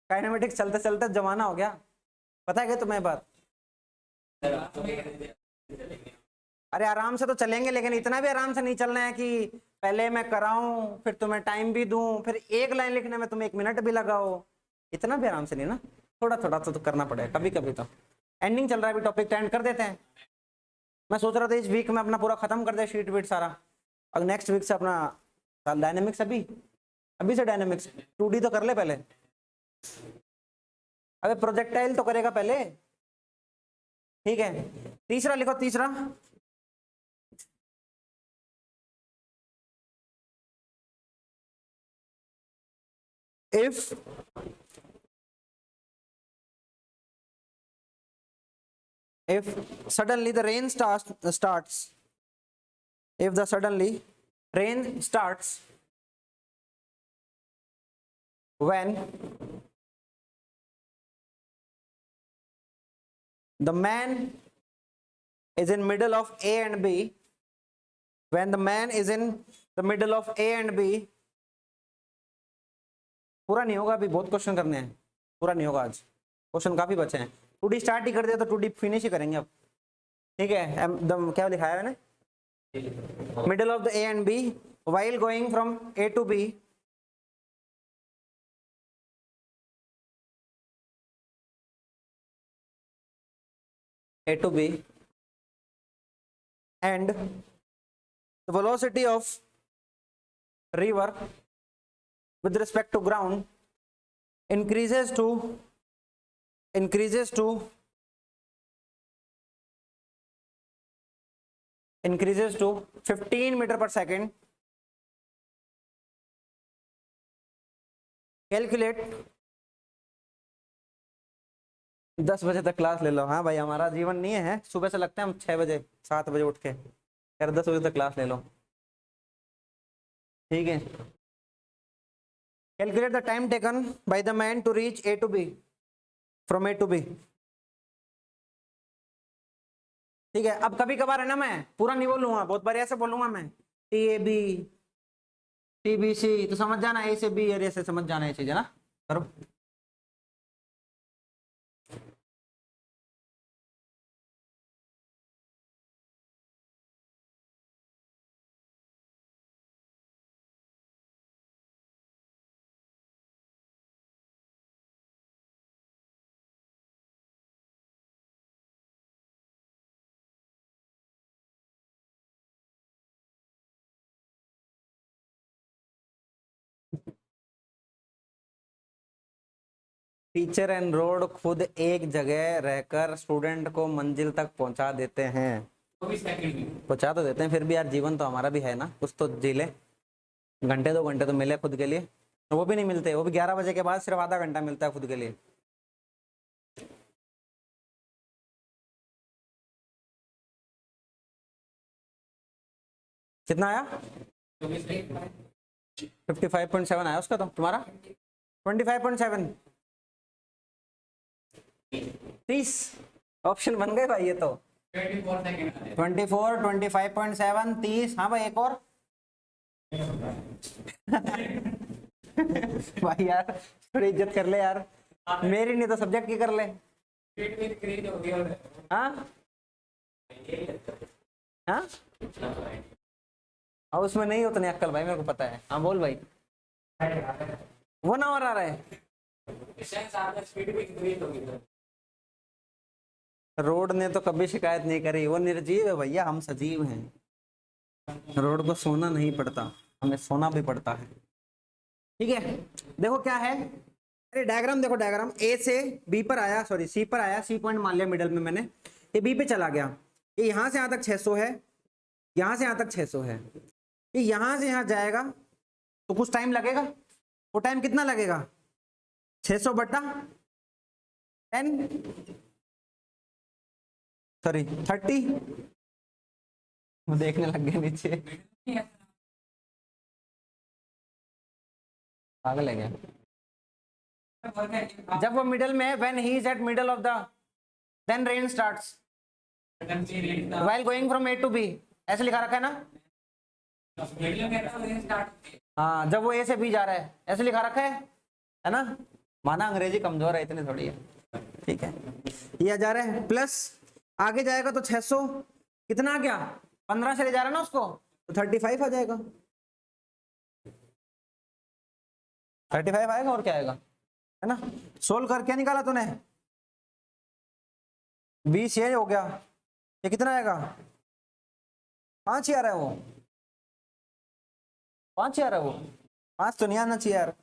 काइनेमेटिक्स चलते चलते जमाना हो गया, पता है क्या तुम्हें बात? अरे आराम से तो चलेंगे, लेकिन इतना भी आराम से नहीं चलना है कि पहले मैं कराऊं फिर तुम्हें टाइम भी दूं, फिर एक लाइन लिखने में तुम 1 मिनट भी लगाओ। इतना भी आराम से नहीं ना, थोड़ा थोड़ा तो करना पड़ेगा कभी कभी। तो एंडिंग चल रहा है, अभी टॉपिक एंड कर देते हैं। मैं सोच रहा था इस वीक में अपना पूरा खत्म कर दे शीट वीट सारा, और नेक्स्ट वीक से अपना डायनेमिक्स अभी अभी से डायनेमिक्स 2D तो कर ले पहले। अबे प्रोजेक्टाइल तो करेगा पहले, ठीक है। तीसरा लिखो, तीसरा if suddenly the rain starts, if the suddenly rain starts when the man is in middle of A and B, when the man is in the middle of A and B, पूरा नहीं होगा, अभी बहुत question करने हैं, पूरा नहीं होगा आज, क्वेश्चन काफी बचे हैं। 2D स्टार्ट ही कर दिया तो 2D फिनिश ही करेंगे अब, ठीक है। क्या लिखाया है मैंने, middle of the A and B while going from A to B, A to B, and the velocity of river with respect to ground increases to 15 meter per second. Calculate 10 बजे तक क्लास ले लो। हाँ भाई, हमारा जीवन नहीं है सुबह से लगते हैं हम 6 बजे 7 बजे उठ के, यार 10 बजे तक क्लास ले लो, ठीक है। Calculate the time taken by the man to reach A to B, from A to B, ठीक है। अब कभी कभार है ना, मैं पूरा नहीं बोलूंगा, बहुत बार ऐसे बोलूंगा मैं, T A B T B C, तो समझ जाना ए से बी एरिया से समझ जाना ये चीज है ना, करो। टीचर एंड रोड खुद एक जगह रहकर स्टूडेंट को मंजिल तक पहुंचा देते हैं, 24 सेकंड में पहुंचा तो देते हैं, फिर भी यार जीवन तो हमारा भी है ना, कुछ तो जी ले। घंटे 2 घंटे तो मिले खुद के लिए, वो भी नहीं मिलते, वो भी 11 बजे के बाद सिर्फ आधा घंटा मिलता है खुद के लिए। कितना आया? 55.7 आया उसका, तो तुम्हारा 25.7, 30 ऑप्शन बन गए भाई ये तो। 24 सेकंड 24, 25.7, 30। हाँ भाई, एक और भाई यार थोड़ी इज्जत कर ले यार, मेरी नहीं तो सब्जेक्ट की कर ले। स्पीड विद क्रेज हो गया। हाँ हाँ, और उसमें नहीं उतनी अक्कल भाई, मेरे को पता है। हाँ बोल भाई। 1 आवर आ रहा है, स्पीड विद क्रेज हो गया। रोड ने तो कभी शिकायत नहीं करी, वो निर्जीव है भैया, हम सजीव हैं। रोड को सोना नहीं पड़ता, हमें सोना भी पड़ता है, ठीक है। देखो क्या है, अरे डायग्राम देखो, डायग्राम ए से बी पर आया, सॉरी सी पर आया, सी पॉइंट मान लिया मिडल में मैंने, ये बी पे चला गया, ये यहाँ से यहाँ तक 600 है, यहाँ से यहाँ तक 600 है, ये यहाँ से यहाँ जाएगा तो कुछ टाइम लगेगा, वो टाइम कितना लगेगा, 600 बटा 10, सॉरी 30, वो देखने लग गए नीचे, पागल है क्या। जब वो मिडल में है, when he is at middle of the, then rain starts while going from A to B, ऐसे लिखा रखा है ना। हाँ, जब वो ए से बी जा रहा है, ऐसे लिखा रखा है ना। माना अंग्रेजी कमजोर है, इतनी थोड़ी है, ठीक है। ये जा रहा है प्लस, आगे जाएगा तो 600, कितना आ गया, 15 से ले जा रहा है ना उसको, तो 35 आ जाएगा, 35 आएगा, और क्या आएगा, है ना। सोल्व कर क्या निकाला तूने, 20 ये हो गया, ये कितना आएगा, 5 ही आ रहा है, वो 5 ही आ रहा है वो, 5 तो नहीं आना चाहिए यार,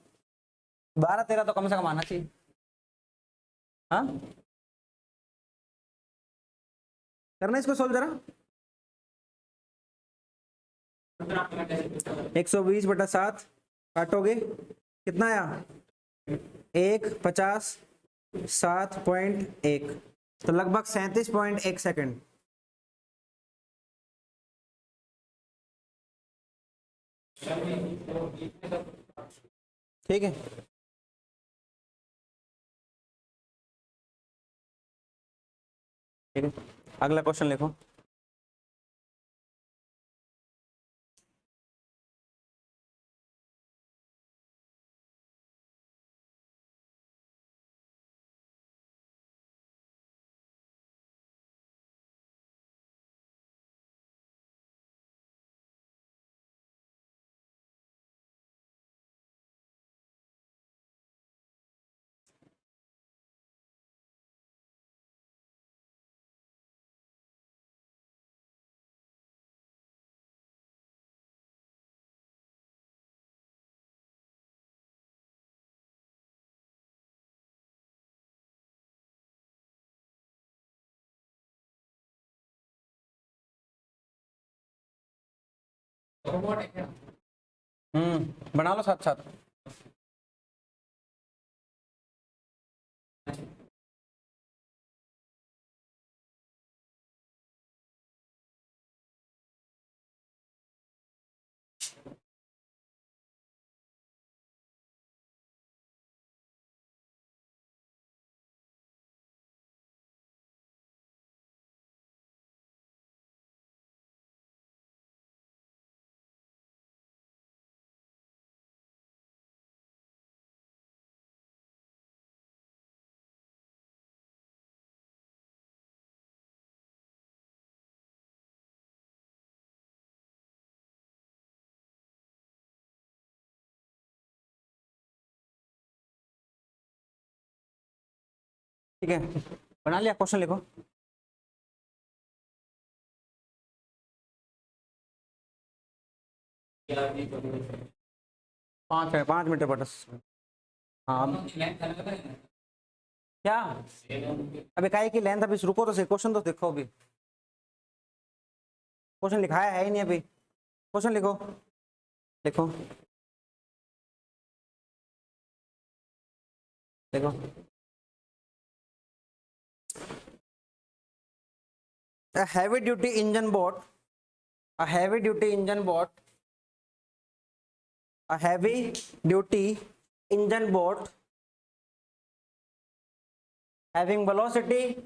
12-13 तो कम से कम आना चाहिए। हाँ करना इसको सोल्व जरा। 120/7 काटोगे कितना आया, 1:50 7.1, तो लगभग 37.1 सेकंड। ठीक है, ठीक है, अगला क्वेश्चन लिखो। रोबोट है क्या? बना लो साथ साथ। ठीक है, बना लिया, क्वेश्चन लिखो। पाँच मिनट बटस। हाँ क्या, अबे काहे की लेंथ, अभी रुको तो सही, क्वेश्चन तो देखो, अभी क्वेश्चन लिखाया है ही नहीं अभी। क्वेश्चन लिखो, लिखो, देखो। A heavy duty engine boat, a heavy duty engine boat, a heavy duty engine boat having velocity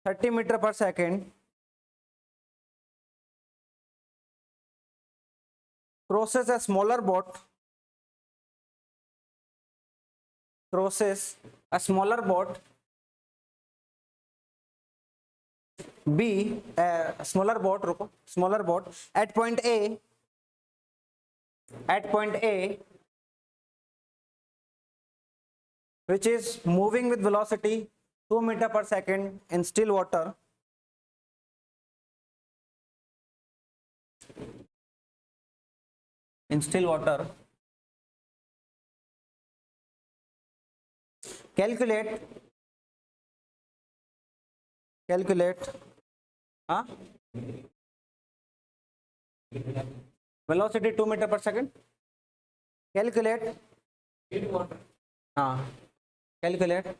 30 meter per second crosses a smaller boat B, smaller boat, रुको, smaller boat at point A, which is moving with velocity 2 meter per second in still water. In still water, calculate, हाँ, velocity 2 meter per second, calculate, हाँ, calculate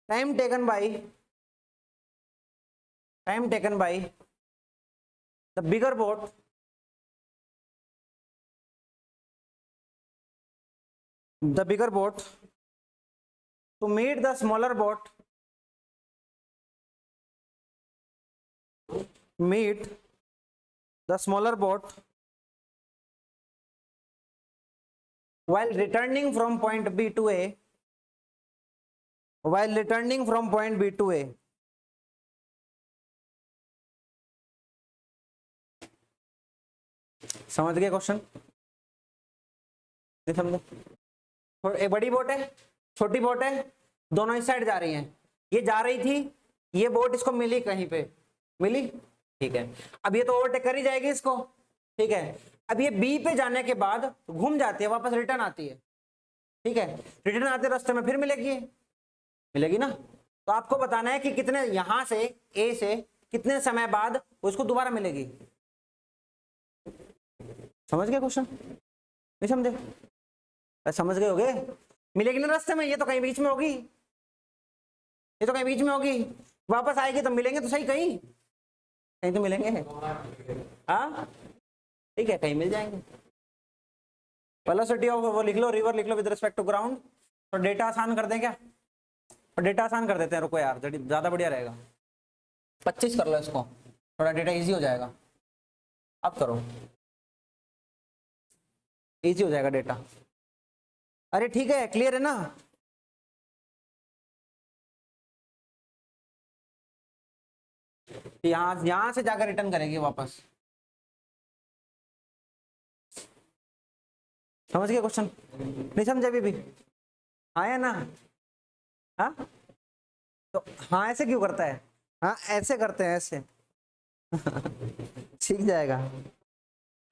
time taken by the bigger boat to meet the smaller boat while returning from point B to A, समझ गए question? नहीं समझे? एक बड़ी boat है, छोटी बोट है, दोनों इस साइड जा रही हैं। ये जा रही थी, ये बोट इसको मिली, कहीं पे मिली, ठीक है, अब ये तो ओवरटेक कर ही जाएगी इसको, ठीक है। अब ये बी पे जाने के बाद घूम जाती है, वापस रिटर्न आती है, ठीक है। रिटर्न आते रास्ते में फिर मिलेगी, मिलेगी ना। तो आपको बताना है कि कितने, यहां से ए से कितने समय बाद उसको दोबारा मिलेगी। समझ गए क्वेश्चन? नहीं समझे? समझ गए होगे? मिलेगी ना रास्ते में, ये तो कहीं बीच में होगी, ये तो कहीं बीच में होगी, वापस आएगी तो मिलेंगे तो सही, कहीं कहीं तो मिलेंगे। हाँ ठीक है, कहीं मिल जाएंगे। वेलोसिटी ऑफ वो लिख लो, रिवर लिख लो विद रिस्पेक्ट टू ग्राउंड। तो डेटा आसान कर दें क्या? और डेटा आसान कर देते हैं, रुको यार, ज्यादा बढ़िया रहेगा। 25 कर लो इसको, थोड़ा डेटा इजी हो जाएगा। अब करो, इजी हो जाएगा डेटा। अरे ठीक है, क्लियर है ना? यहां से जाकर रिटर्न करेगी वापस। समझ गए क्वेश्चन? नहीं समझे अभी भी? हाँ या ना? हाँ तो हाँ ऐसे क्यों करता है? हाँ ऐसे करते हैं, ऐसे सीख जाएगा।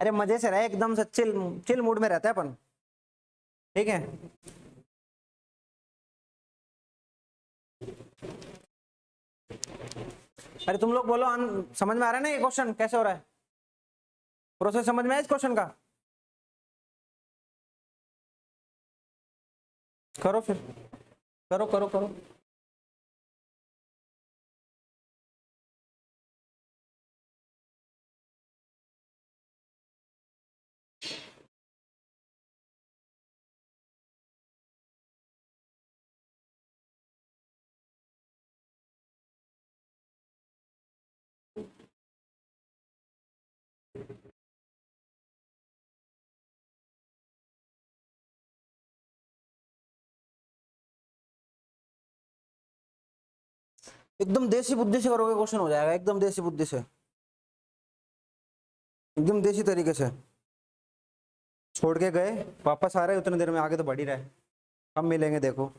अरे मजे से रहे, एकदम से चिल चिल मूड में रहता है अपन, ठीक है। अरे तुम लोग बोलो, समझ में आ रहा है ना ये क्वेश्चन कैसे हो रहा है? प्रोसेस समझ में है इस क्वेश्चन का? करो फिर, करो करो करो। एकदम देसी बुद्धि से करोगे क्वेश्चन हो जाएगा, एकदम देसी बुद्धि से, एकदम देसी तरीके से। छोड़ के गए, वापस आ रहे उतने देर में, आगे तो बढ़ ही रहे। कब मिलेंगे देखो।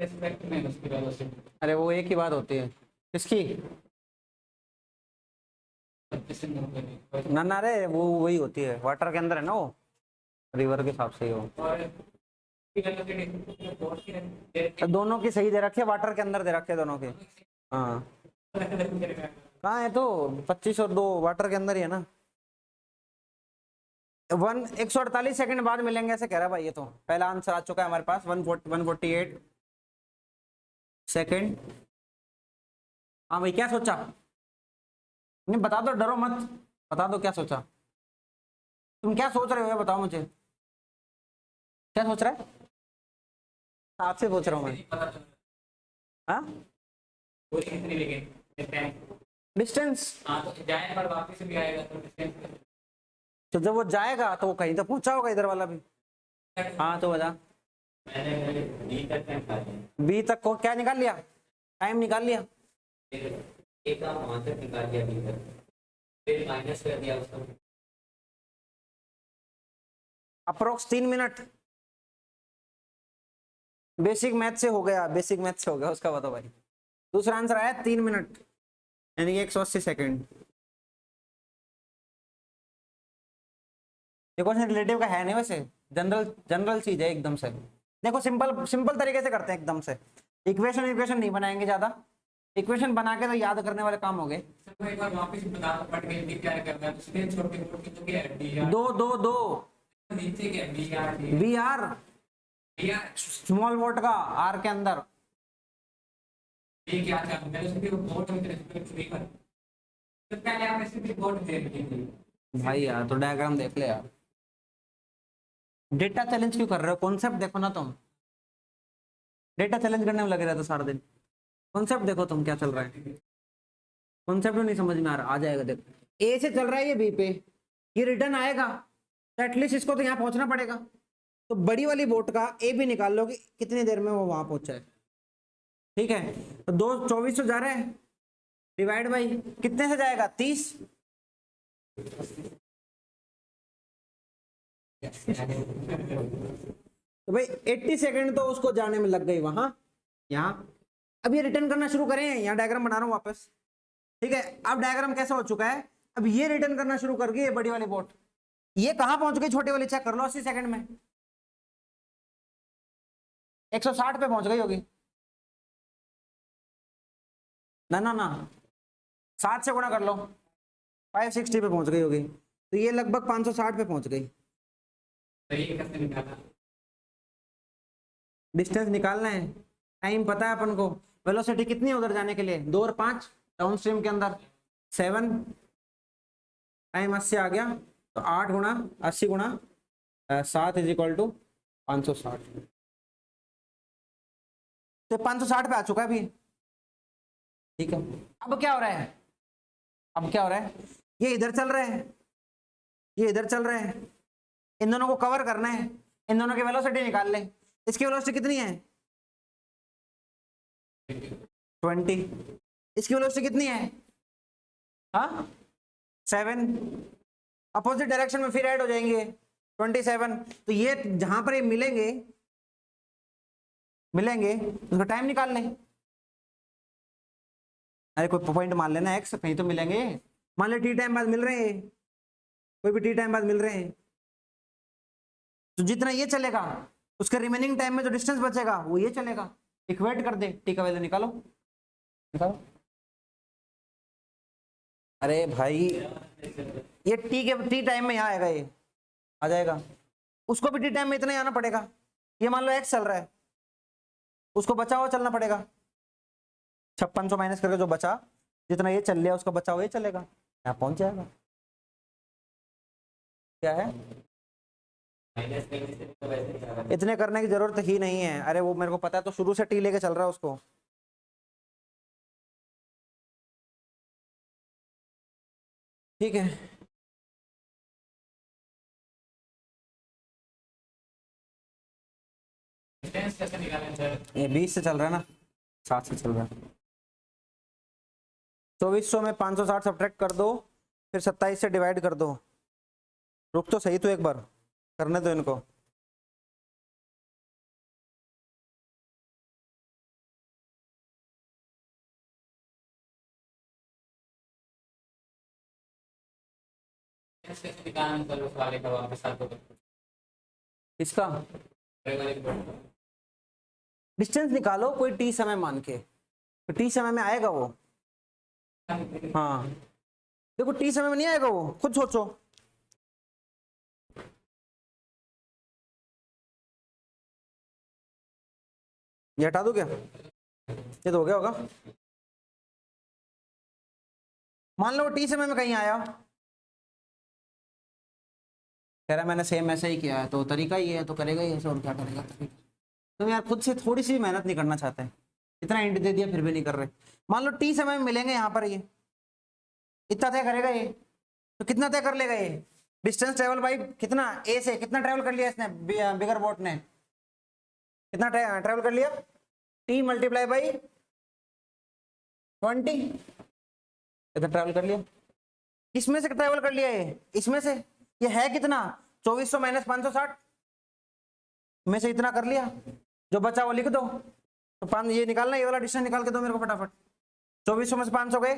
रिस्पेक्ट में उसकी वेलोसिटी अरे वो एक ही बात होती है किसकी? ना रे, वो वही होती है, वाटर के अंदर है ना वो, रिवर के हिसाब से ही हो। और वेलोसिटी दोनों की सही दे रखे है, वाटर के अंदर दे रखे दोनों के। हाँ कहाँ है तो 25 और 2 वाटर के अंदर ही है ना। 148 सेकंड बाद मिलेंगे ऐसे कह रहा है भाई। ये तो पहला आंसर आ चुका है हमारे पास, 148 सेकंड। हाँ भाई क्या सोचा? नहीं बता दो, डरो मत, बता दो क्या सोचा। तुम क्या सोच रहे हो ये बताओ मुझे, क्या सोच रहा है? आपसे पूछ रहा हूँ मैं। हाँ डिस्टेंस, हाँ तो जाने पर वापस भी आएगा तो डिस्टेंस। तो जब वो जाएगा तो वो कहीं तो पहुंचा होगा इधर वाला भी। हाँ तो बता। मैंने बी तक टाइम निकाल लिया। बी तक को क्या निकाल लिया? टाइम निकाल लिया। ए का वहां तक निकाल लिया, बी तक फिर माइनस कर दिया उसका। Approx 3 minute. बेसिक मैथ से हो गया, बेसिक मैथ से हो गया उसका, बताओ भाई। दूसरा आंसर आया 3 मिनट, यानी 180 सेकंड। ये क्वेश्चन रिलेटिव का है नहीं वैसे, जनरल जनरल चीज है एकदम से। देखो सिंपल सिंपल तरीके से करते हैं एकदम से। इक्वेशन इक्वेशन नहीं बनाएंगे ज्यादा, इक्वेशन बना के तो याद करने वाले काम हो गए। एक बार वापस बता पढ़ के भी क्या करना है, उसमें छोटे मोटे तो क्या है, डी आर दो दो दो नीचे क्या, बी आर बी आर भैया स्मॉल वोट का आर के अंदर। ये क्या था, मैंने उसकी बोर्ड में रेसिपी कर, तो पहले आप रेसिपी बोर्ड दे दीजिए। भाई यार तो डायग्राम देख ले यार, डेटा चैलेंज क्यों कर रहे हो? कॉन्सेप्ट देखो ना तुम, डेटा चैलेंज करने में लगे रहते सारा दिन। कॉन्सेप्ट देखो तुम क्या चल रहा है, कॉन्सेप्ट नहीं समझ में आ रहा। आ जाएगा देखो, ए से चल रहा है ये बी पे, ये रिटर्न आएगा तो एटलीस्ट इसको तो यहाँ पहुंचना पड़ेगा। तो बड़ी वाली बोट का ए भी निकाल लो कि कितनी देर में वो वहां पहुंचा है। ठीक है, तो 2400 जा रहा है, डिवाइड बाई कितने से जाएगा 30। तो भाई 80 सेकंड तो उसको जाने में लग गई वहां, यहाँ। अब ये रिटर्न करना शुरू करें, यहाँ डायग्राम बना रहा हूँ वापस। ठीक है, अब डायग्राम कैसा हो चुका है, अब ये रिटर्न करना शुरू कर गई ये बड़ी वाली बोट। ये कहां पहुंच गई छोटी वाली, चेक कर लो 80 सेकंड में 160 पे पहुंच गई होगी। ना ना ना, 7 से गुणा कर लो, 560 पे पहुंच गई होगी। तो ये लगभग 560 पे पहुंच गई। तो ये कैसे निकाला? डिस्टेंस निकालना है, टाइम पता है अपन को, वेलोसिटी कितनी है उधर जाने के लिए, 2 और 5 डाउन स्ट्रीम के अंदर 7, टाइम 80 आ गया। तो 8 गुणा 80 गुणा 7 इज इक्वल टू 560। तो 560 पे आ चुका है अभी। ठीक है, अब क्या हो रहा है, अब क्या हो रहा है, ये इधर चल रहा है, ये इधर चल रहा है, इन दोनों को कवर करना है, इन दोनों की वेलोसिटी निकाल ले। इसकी वेलोसिटी कितनी है 20, इसकी वेलोसिटी कितनी है हाँ 7, अपोजिट डायरेक्शन में फिर ऐड हो जाएंगे 27। तो ये जहां पर ये मिलेंगे मिलेंगे उसका टाइम निकाल लें। अरे कोई पॉइंट मान लेना एक्स, कहीं तो मिलेंगे, मान ले टी टाइम बाद मिल रहे हैं, कोई भी टी टाइम बाद मिल रहे हैं। तो जितना ये चलेगा उसके रिमेनिंग टाइम में जो डिस्टेंस बचेगा वो ये चलेगा। इक्वेट कर दे, टी का वैल्यू निकालो, निकालो। अरे भाई ये टी टाइम में यहाँ आएगा, ये आ जाएगा, उसको भी टी टाइम में इतना ही आना पड़ेगा। ये मान लो एक्स चल रहा है, उसको बचा हुआ चलना पड़ेगा, 5600 माइनस करके जो बचा, जितना ये चल लिया उसका बचा हुआ ये चलेगा, यहाँ पहुंच जाएगा। क्या है, माइनस करने से तो वैसे ही आ रहा है। इतने करने की जरूरत ही नहीं है। अरे वो मेरे को पता है, तो शुरू से टी लेके चल रहा है उसको। ठीक है, डिस्टेंस कैसे निकालें सर? ये 20 से चल रहा है ना, 7 से चल रहा है। 2400 में 560 सब्ट्रैक्ट कर दो, फिर 27 से डिवाइड कर दो। रुक तो सही, तो एक बार करने दो इनको। डिस्टेंस कैसे निकालें सर उस वाले का वापस आपको? इसका वाले को डिस्टेंस निकालो कोई टी समय मान के, तो टी समय में आएगा वो। हाँ देखो टी समय में नहीं आएगा वो, खुद सोचो। ये हटा दो क्या, ये तो हो गया होगा। मान लो टी समय में कहीं आया, कह रहा मैंने सेम ऐसा ही किया है, तो तरीका ही है तो करेगा ही ऐसे, और क्या करेगा। तुम यार खुद से थोड़ी सी मेहनत नहीं करना चाहते, इतना इंट दे दिया फिर भी नहीं कर रहे। मान लो टी समय में मिलेंगे यहाँ पर, ये इतना तय करेगा ये, तो कितना तय कर लेगा ये, डिस्टेंस ट्रेवल बाई कितना, ए से कितना ट्रेवल कर लिया इसने, बिगर बोट ने कितना ट्रेवल कर लिया, टी मल्टीप्लाई बाई 20, इतना ट्रेवल कर लिया। किसमें से ट्रेवल कर लिया ये, इसमें से। ये है कितना 2400 माइनस 560 में से इतना कर लिया, जो बचा वो लिख दो। तो 5 ये निकालना, ये वाला डिस्टेंस निकाल के दो मेरे को फटाफट। 2400 में से 500 गए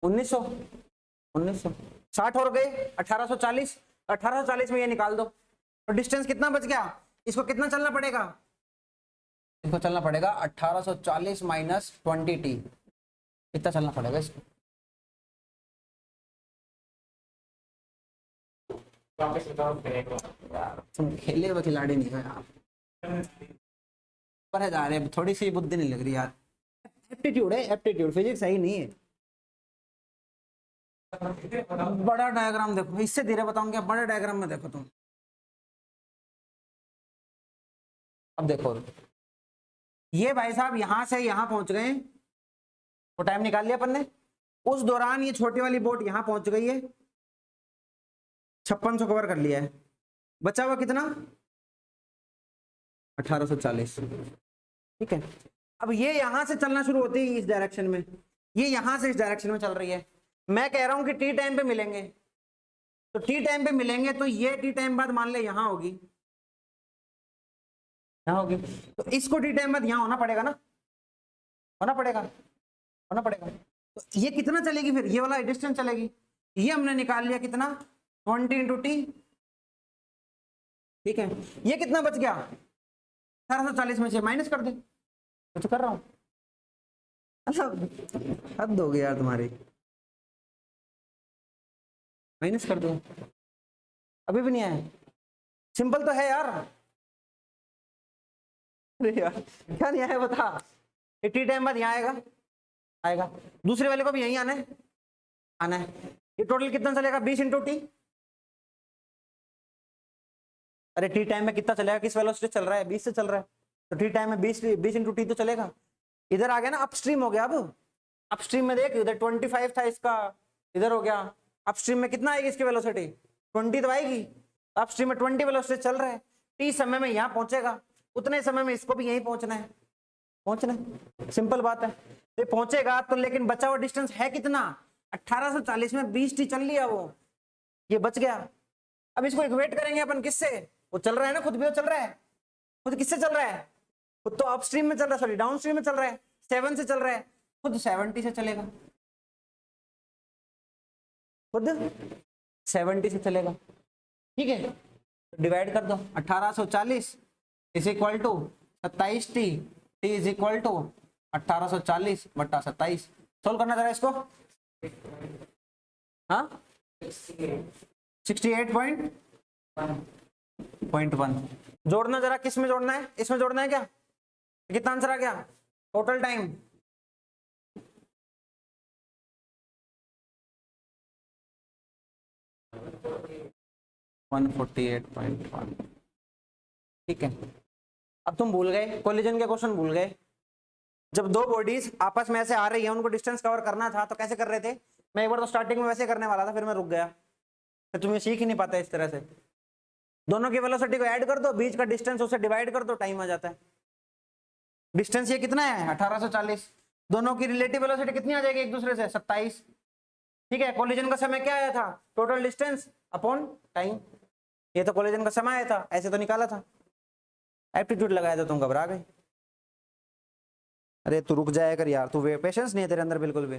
1900, 1900 60 और गए 1840, 1840 में ये निकाल दो। तो डिस्टेंस कितना बच गया, इसको कितना चलना पड़ेगा, इसको चलना पड़ेगा 1840 माइनस 20t, इतना चलना पड़ेगा इसको। वापस बताओ करेगा। यार तुम खेले हुए खिलाड़ी नहीं हो यार, पर जा रहे, थोड़ी सी बुद्धि नहीं लग रही यार। एप्टीट्यूड है, एप्टीट्यूड, फिजिक्स सही नहीं है। बड़ा डायग्राम देखो, इससे धीरे बताऊंगा, बड़े डायग्राम में देखो तुम। अब देखो ये भाई साहब यहां से यहां पहुंच गए, वो टाइम निकाल लिया अपन ने। उस दौरान ये छोटी वाली बोट यहां पहुंच गई है, 5600 कवर कर लिया है, बचा हुआ कितना 1840। ठीक है, अब ये यहां से चलना शुरू होती है इस डायरेक्शन में, ये यहां से इस डायरेक्शन में चल रही है। मैं कह रहा हूं कि टी टाइम पे मिलेंगे, तो टी टाइम पे मिलेंगे तो ये टी टाइम बाद मान ले यहां होगी, यहां होगी, तो इसको टी टाइम बाद यहां होना पड़ेगा ना, होना पड़ेगा, होना पड़ेगा। तो ये कितना चलेगी फिर, ये वाला डिस्टेंस चलेगी, ये हमने निकाल लिया कितना 20 इंटू टी। ठीक है, ये कितना बच गया 1840 में से माइनस कर दे, तो कर रहा हूं। मतलब हद हो गई यार तुम्हारी, माइनस कर दो, अभी भी नहीं आया, सिंपल तो है यार। अरे यार क्या नहीं आया बता, टी टाइम बाद यहाँ आएगा, आएगा, दूसरे वाले को भी यहीं आना है, आना है। ये टोटल कितना चलेगा 20 इंटू टी। अरे टी टाइम में कितना चलेगा, किस वेलोसिटी चल रहा है 20 से चल रहा है, तो टी टाइम में 20 इंटू टी तो चलेगा। इधर आ गया ना, अपस्ट्रीम हो गया। अब अपस्ट्रीम में देख, इधर 25 था इसका, इधर हो गया, अपस्ट्रीम में कितना आएगी इसकी वेलोसिटी 20 तो आएगी, अपस्ट्रीम में 20 वेलोसिटी चल रहा है, टी समय में यहाँ पहुंचेगा, उतने समय में इसको भी यहीं पहुंचना है, पहुंचना है, सिंपल बात है। ये पहुंचेगा तो, लेकिन बचा हुआ डिस्टेंस है कितना 1840 में 20 टी चल लिया वो, ये बच गया। अब इसको इक्वेट करेंगे अपन किससे, वो चल रहा है ना, खुद भी वो चल रहा है, खुद किससे चल रहा है, खुद तो अपस्ट्रीम में चल रहा है, सॉरी डाउन स्ट्रीम में चल रहा है, 7 से चल रहा है, खुद 70 से चलेगा, खुद 70 से चलेगा। ठीक है, डिवाइड कर दो, 1840 is equal to 27 T, T is equal to 1840 बट्टा 27। सोल्व करना जरा इसको, हाँ 68.1 जोड़ना जरा, किस में जोड़ना है, इसमें जोड़ना है क्या, कितना आंसर आ गया टोटल टाइम, (148.1). ठीक है, अब तुम भूल गए कोलिजन के क्वेश्चन, भूल गए, जब दो बॉडीज आपस में ऐसे आ रही है, उनको डिस्टेंस कवर करना था तो कैसे कर रहे थे। मैं एक बार तो स्टार्टिंग में वैसे करने वाला था, फिर मैं रुक गया, फिर तुम्हें सीख ही नहीं पाता इस तरह से। दोनों की वेलोसिटी को ऐड कर दो, बीच का डिस्टेंस उसे डिवाइड कर दो, टाइम आ जाता है। डिस्टेंस ये कितना है 1840, दोनों की रिलेटिव वेलोसिटी कितनी आ जाएगी एक दूसरे से 27। ठीक है, कोलिजन का समय क्या आया था, टोटल डिस्टेंस अपॉन टाइम, ये तो कोलिजन का समय आया था, ऐसे तो निकाला था, एप्टीट्यूड लगाया था, तुम घबरा गए। अरे तू रुक जाया कर यार, तू पेशेंस नहीं है तेरे अंदर बिल्कुल भी।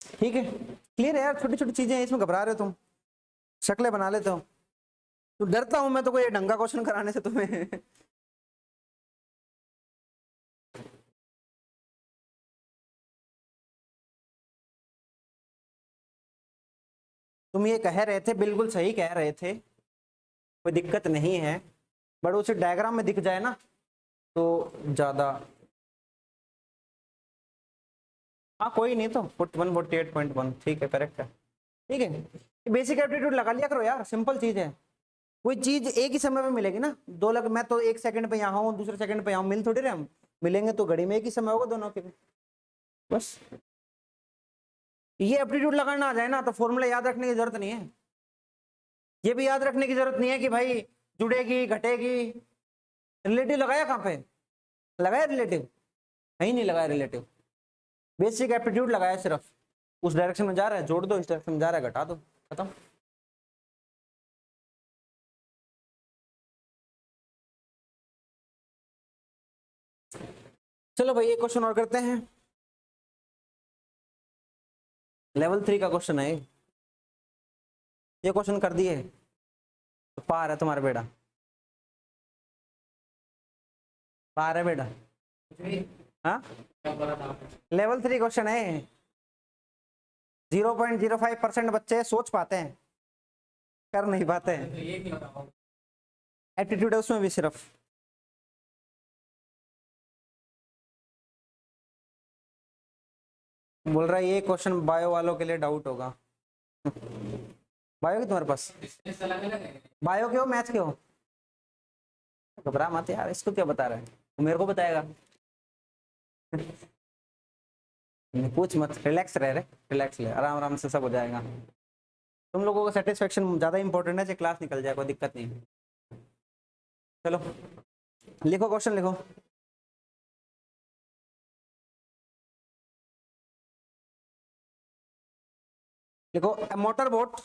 ठीक है, क्लियर है यार, छोटी छोटी चीजें इसमें घबरा रहे हो तुम, शक्लें बना लेते हो। तो डरता हूं मैं तो कोई ढंगा क्वेश्चन कराने से तुम्हें। तुम ये कह रहे थे, बिल्कुल सही कह रहे थे, कोई दिक्कत नहीं है, बट उसे डायग्राम में दिख जाए ना तो ज्यादा। हाँ कोई नहीं, तो 148.1 ठीक है, करेक्ट है। ठीक है, बेसिक एप्टीट्यूड लगा लिया करो यार, सिंपल चीज है, कोई चीज एक ही समय पे मिलेगी ना, दो लग, मैं तो एक सेकंड पे यहाँ हूँ, दूसरे सेकंड पे यहाँ, मिल थोड़ी रहे हम, मिलेंगे तो घड़ी में एक ही समय होगा दोनों के, बस। ये एप्टीट्यूड लगाना आ जाए ना तो फॉर्मूला याद रखने की जरूरत नहीं है, ये भी याद रखने की जरूरत नहीं है कि भाई जुड़ेगी घटेगी। रिलेटिव लगाया कहाँ पे, लगाया रिलेटिव, कहीं नहीं लगाया रिलेटिव, बेसिक एप्टीट्यूड लगाया सिर्फ, उस डायरेक्शन में जा रहा है जोड़ दो, इस डायरेक्शन में जा रहा है घटा दो, खत्म। चलो भाई एक क्वेश्चन और करते हैं, लेवल 3 का क्वेश्चन है ये क्वेश्चन कर दिए तो पार है तुम्हारा बेटा, पार है बेटा। हाँ लेवल 3 क्वेश्चन है, 0.05% बच्चे सोच पाते हैं, कर नहीं पाते हैं। तो ये क्या बताओ? एप्टीट्यूड है उसमें भी सिर्फ। बोल रहा है ये क्वेश्चन बायो वालों के लिए डाउट होगा। बायो की तुम्हारे पास? डिस्टेंस अलग अलग है। बायो के हो मैथ के हो? घबरा मत यार, इसको क्या बता रहा है, वो मेरे को बताएगा। पूछ मत, रिलैक्स रह रिलैक्स ले, आराम आराम से सब हो जाएगा। तुम लोगों का सेटिस्फेक्शन ज्यादा इंपॉर्टेंट है, चाहे क्लास निकल जाए कोई दिक्कत नहीं। चलो लिखो, क्वेश्चन लिखो। लिखो, मोटर बोट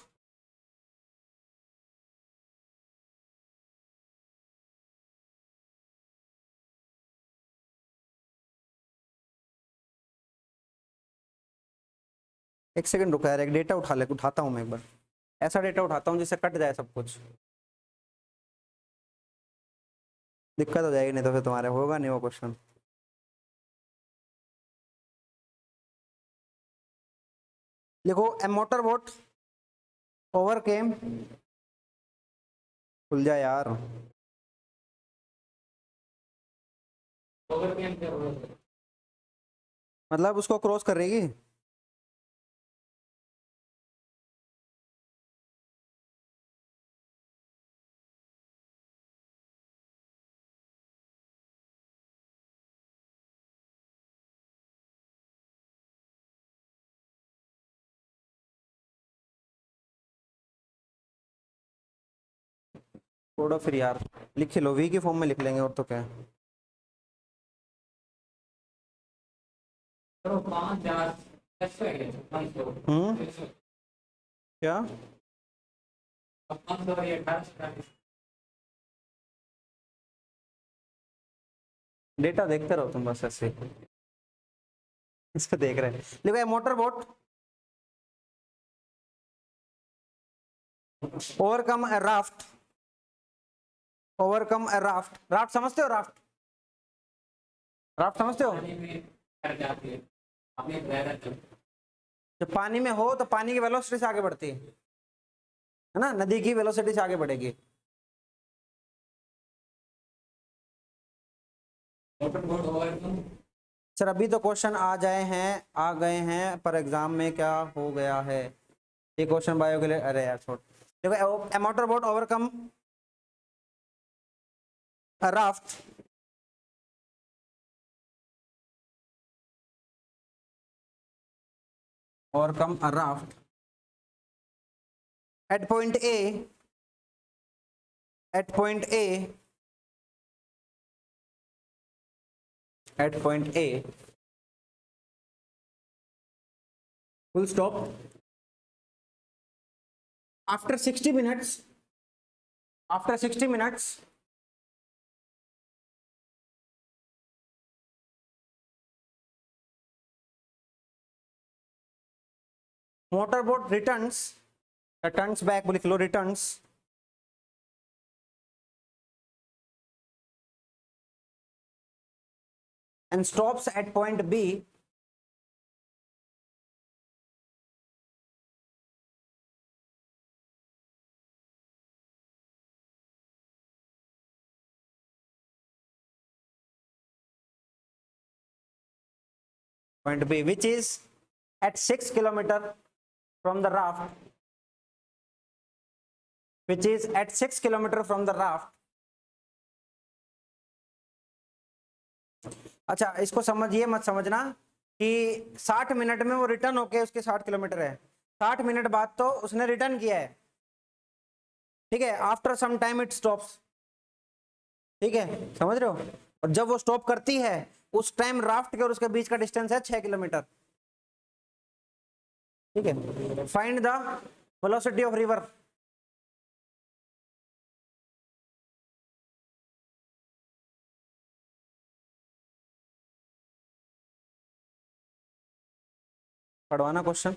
एक सेकंड रुका यार, एक डेटा उठाता हूँ मैं एक बार, ऐसा डेटा उठाता हूँ जिससे कट जाए सब कुछ, दिक्कत हो जाएगी नहीं तो फिर तुम्हारे होगा नहीं वो क्वेश्चन। लिखो, ए मोटर बोट ओवरकेम, खुल जा यार, ओवर कैम क्या होगा? मतलब उसको क्रॉस कर रहेगी। छोड़ो फिर यार, लिख लो, वी की फॉर्म में लिख लेंगे और तो क्या है। तो 5 4 6 है 500। क्या? अब 500 और ये 18 डेटा देखते रहो तुम बस ऐसे, इसको देख रहे हैं। लिखो, मोटर बोट ओवरकम ए राफ्ट, ओवरकम ए राफ्ट, राफ्ट समझते हो? राफ्ट, राफ्ट समझते हो? पानी में कर जाती है अपने बहरा चल। जब पानी में हो तो पानी की वेलोसिटी से आगे बढ़ती है ना, नदी की वेलोसिटी से आगे बढ़ेगी। Motor boat overcome. सर अभी तो क्वेश्चन आ गए हैं पर एग्जाम में क्या हो गया है, ये क्वेश्चन बायो के लिए, अरे यार छोड़। देखो, a motor boat overcome a raft overcome a raft at point A, at point A, at point A, full stop. After 60 minutes, after 60 minutes, motorboat returns back, लिख लो, returns and stops at point B, point B, which is at 6 kilometer from the raft, which is at 6 kilometer from the raft. अच्छा, इसको समझिए, मत समझना कि 60 minute में वो return होके उसके 60 किलोमीटर है, 60 मिनट बाद तो उसने रिटर्न किया है, ठीक है। After some time it stops, ठीक है, समझ रहे हो? और जब वो स्टॉप करती है उस टाइम राफ्ट के और उसके बीच का डिस्टेंस है 6 किलोमीटर, ठीक है। Find the velocity of river, पढ़वाना question.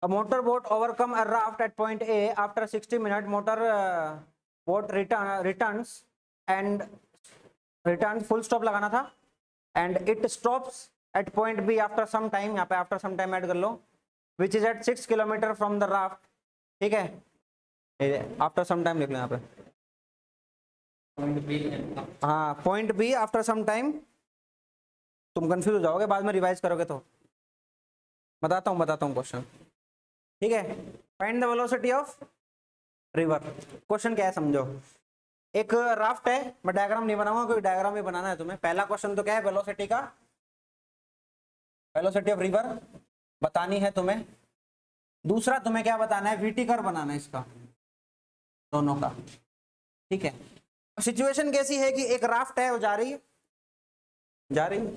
A motorboat overcome a raft at point A after 60 minutes. Boat returns and returns, full stop लगाना था, and it stops at point B after some time, यहाँ पे after some time add कर लो, which is at 6 kilometre from the raft, ठीक है, after some time लिख लो यहाँ पे। हाँ, point B after some time, तुम कंफ्यूज हो जाओगे बाद में रिवाइज करोगे तो। बताता हूँ क्वेश्चन, ठीक है। Find the velocity of river. Question क्या है समझो, एक राफ्ट है, मैं डायग्राम नहीं बनाऊंगा क्योंकि डायग्राम ही बनाना है तुम्हें। पहला क्वेश्चन तो क्या है, वेलोसिटी का, वेलोसिटी ऑफ रिवर बतानी है तुम्हें। दूसरा तुम्हें क्या बताना है, वीटी कर्व बनाना है इसका, दोनों का, ठीक है। सिचुएशन कैसी है कि एक राफ्ट है, वो जा रही है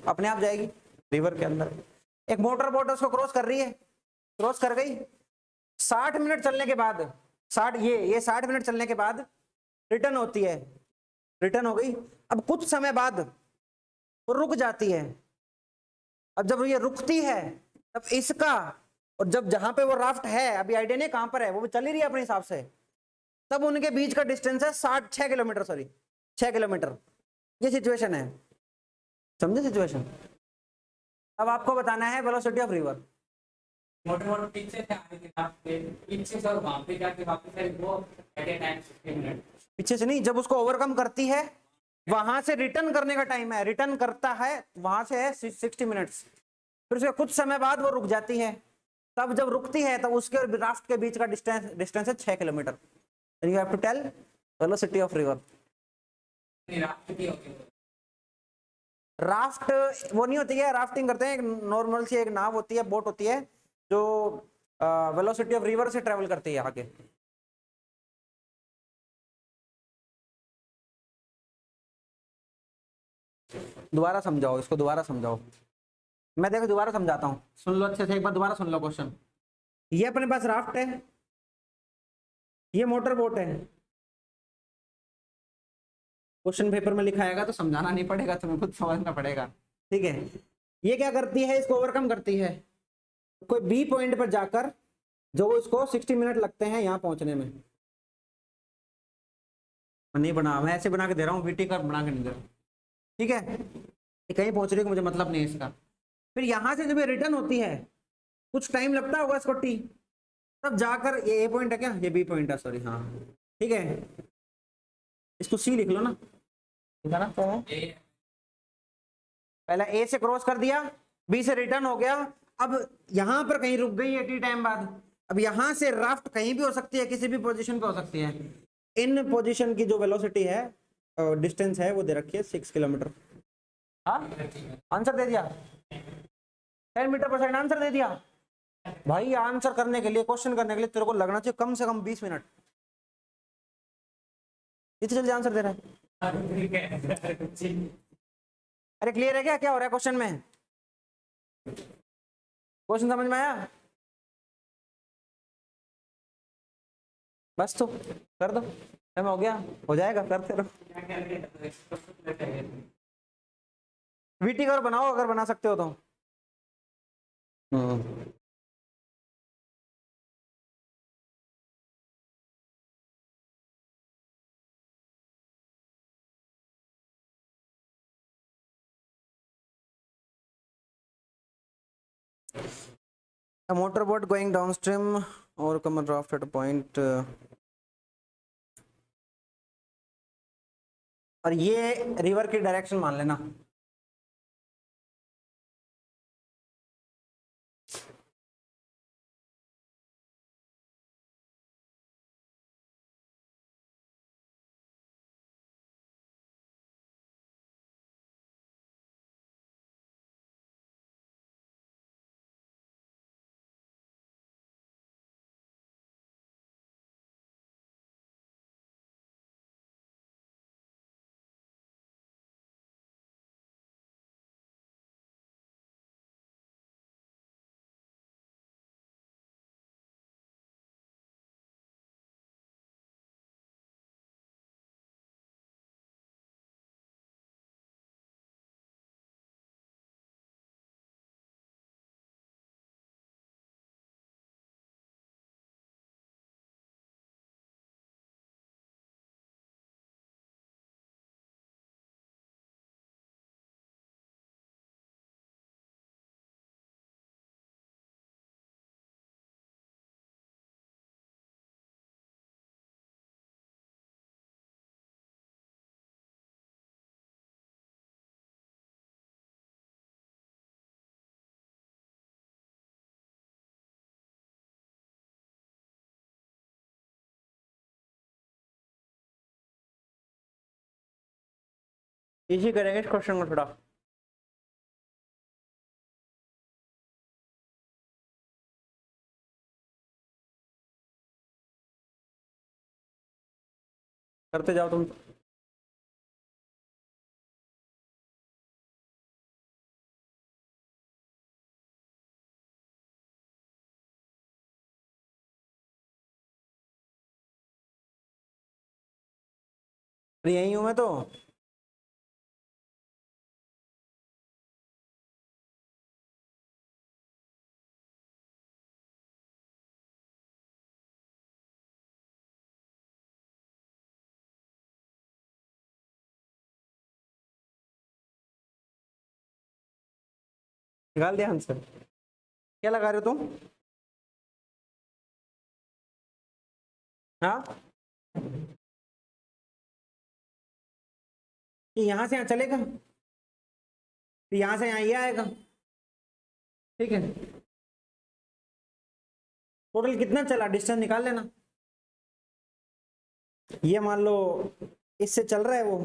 अपने आप जाएगी रिवर के अंदर, एक मोटर बोट उसको क्रॉस कर रही है, क्रॉस कर गई, 60 मिनट चलने के बाद, 60 मिनट चलने के बाद रिटर्न होती है, रिटर्न हो गई। अब कुछ समय बाद वो रुक जाती है। अब जब ये रुकती है तब इसका, और जब जहां पे वो राफ्ट है, अभी आइडिया नहीं कहां पर है, वो भी चल ही रही है अपने हिसाब से, तब उनके बीच का डिस्टेंस है 6 किलोमीटर, सॉरी 6 किलोमीटर। ये सिचुएशन है, समझे सिचुएशन। अब आपको बताना है velocity of river. Motor motor पीछे से आ रही थी आपके पीछे से, और वहां पे जाके वापस से वो एट ए टाइम 15 मिनट। पीछे से नहीं, जब उसको ओवरकम करती है वहां से रिटर्न करने का टाइम है, रिटर्न करता है वहां से है 60 मिनट्स, फिर उसके कुछ समय बाद वो रुक जाती है। तब जब रुकती है तब उसके और राफ्ट के बीच का डिस्टेंस है 6 kilometre. You have to tell velocity of river. Raft वो नहीं होती है, राफ्टिंग करते हैं, एक नॉर्मल सी एक नाव होती है, बोट होती है, जो वेलोसिटी ऑफ रिवर से ट्रेवल करती है आगे। दोबारा समझाओ इसको, दोबारा समझाओ, मैं देखो दोबारा समझाता हूँ, सुन लो अच्छे से, एक बार दोबारा सुन लो क्वेश्चन। ये अपने पास राफ्ट है, ये मोटर बोट है, क्वेश्चन पेपर में लिखा आएगा तो समझाना नहीं पड़ेगा, तुम्हें खुद समझना पड़ेगा, ठीक है। ये क्या करती है, इसको ओवरकम करती है, कोई बी पॉइंट पर जाकर, जो इसको 60 मिनट लगते हैं यहाँ पहुंचने में। नहीं बना, मैं ऐसे बना के दे रहा हूँ, वीटी का बना के नहीं दे रहा हूँ, ठीक है। ये कहीं पहुंच रही है, मुझे मतलब नहीं है इसका। फिर यहां से जब ये रिटर्न होती है, कुछ टाइम लगता होगा इसको टी, तब जाकर ये ए पॉइंट है क्या, ये बी पॉइंट है, सॉरी, हाँ ठीक है, इसको सी लिख लो ना, ठीक है ना। तो पहले ए से क्रॉस कर दिया, बी से रिटर्न हो गया, अब यहां पर कहीं रुक गई है टी टाइम बाद। अब यहां से राफ्ट कहीं भी हो सकती है, किसी भी पोजीशन पे हो सकती है। इन पोजीशन की जो वेलोसिटी है, डिस्टेंस है, वो दे रखी है 6 किलोमीटर। हाँ, आंसर दे दिया, 10 मीटर पर सेकंड आंसर दे दिया। भाई आंसर करने के लिए, क्वेश्चन करने के लिए तेरे को लगना चाहिए कम से कम 20 मिनट, इतनी जल्दी आंसर दे रहा है। अरे क्लियर है क्या, क्या हो रहा है क्वेश्चन में, क्वेश्चन समझ में आया? बस तो कर दो, टाइम हो गया, हो जाएगा, करते रहो। वीटी कर बनाओ अगर बना सकते हो तो। A motorboat going downstream overcome a raft at a point, और ये रिवर की डायरेक्शन मान लेना। इजी करेंगे इस क्वेश्चन को थोड़ा। करते जाओ तुम। अरे यही हूं मैं तो। निकाल दिया आंसर। क्या लगा रहे हो तुम? हाँ, ये यहां से यहाँ चलेगा, तो यहां से यहाँ ये आएगा। ठीक है, टोटल कितना चला डिस्टेंस निकाल लेना। ये मान लो इससे चल रहा है वो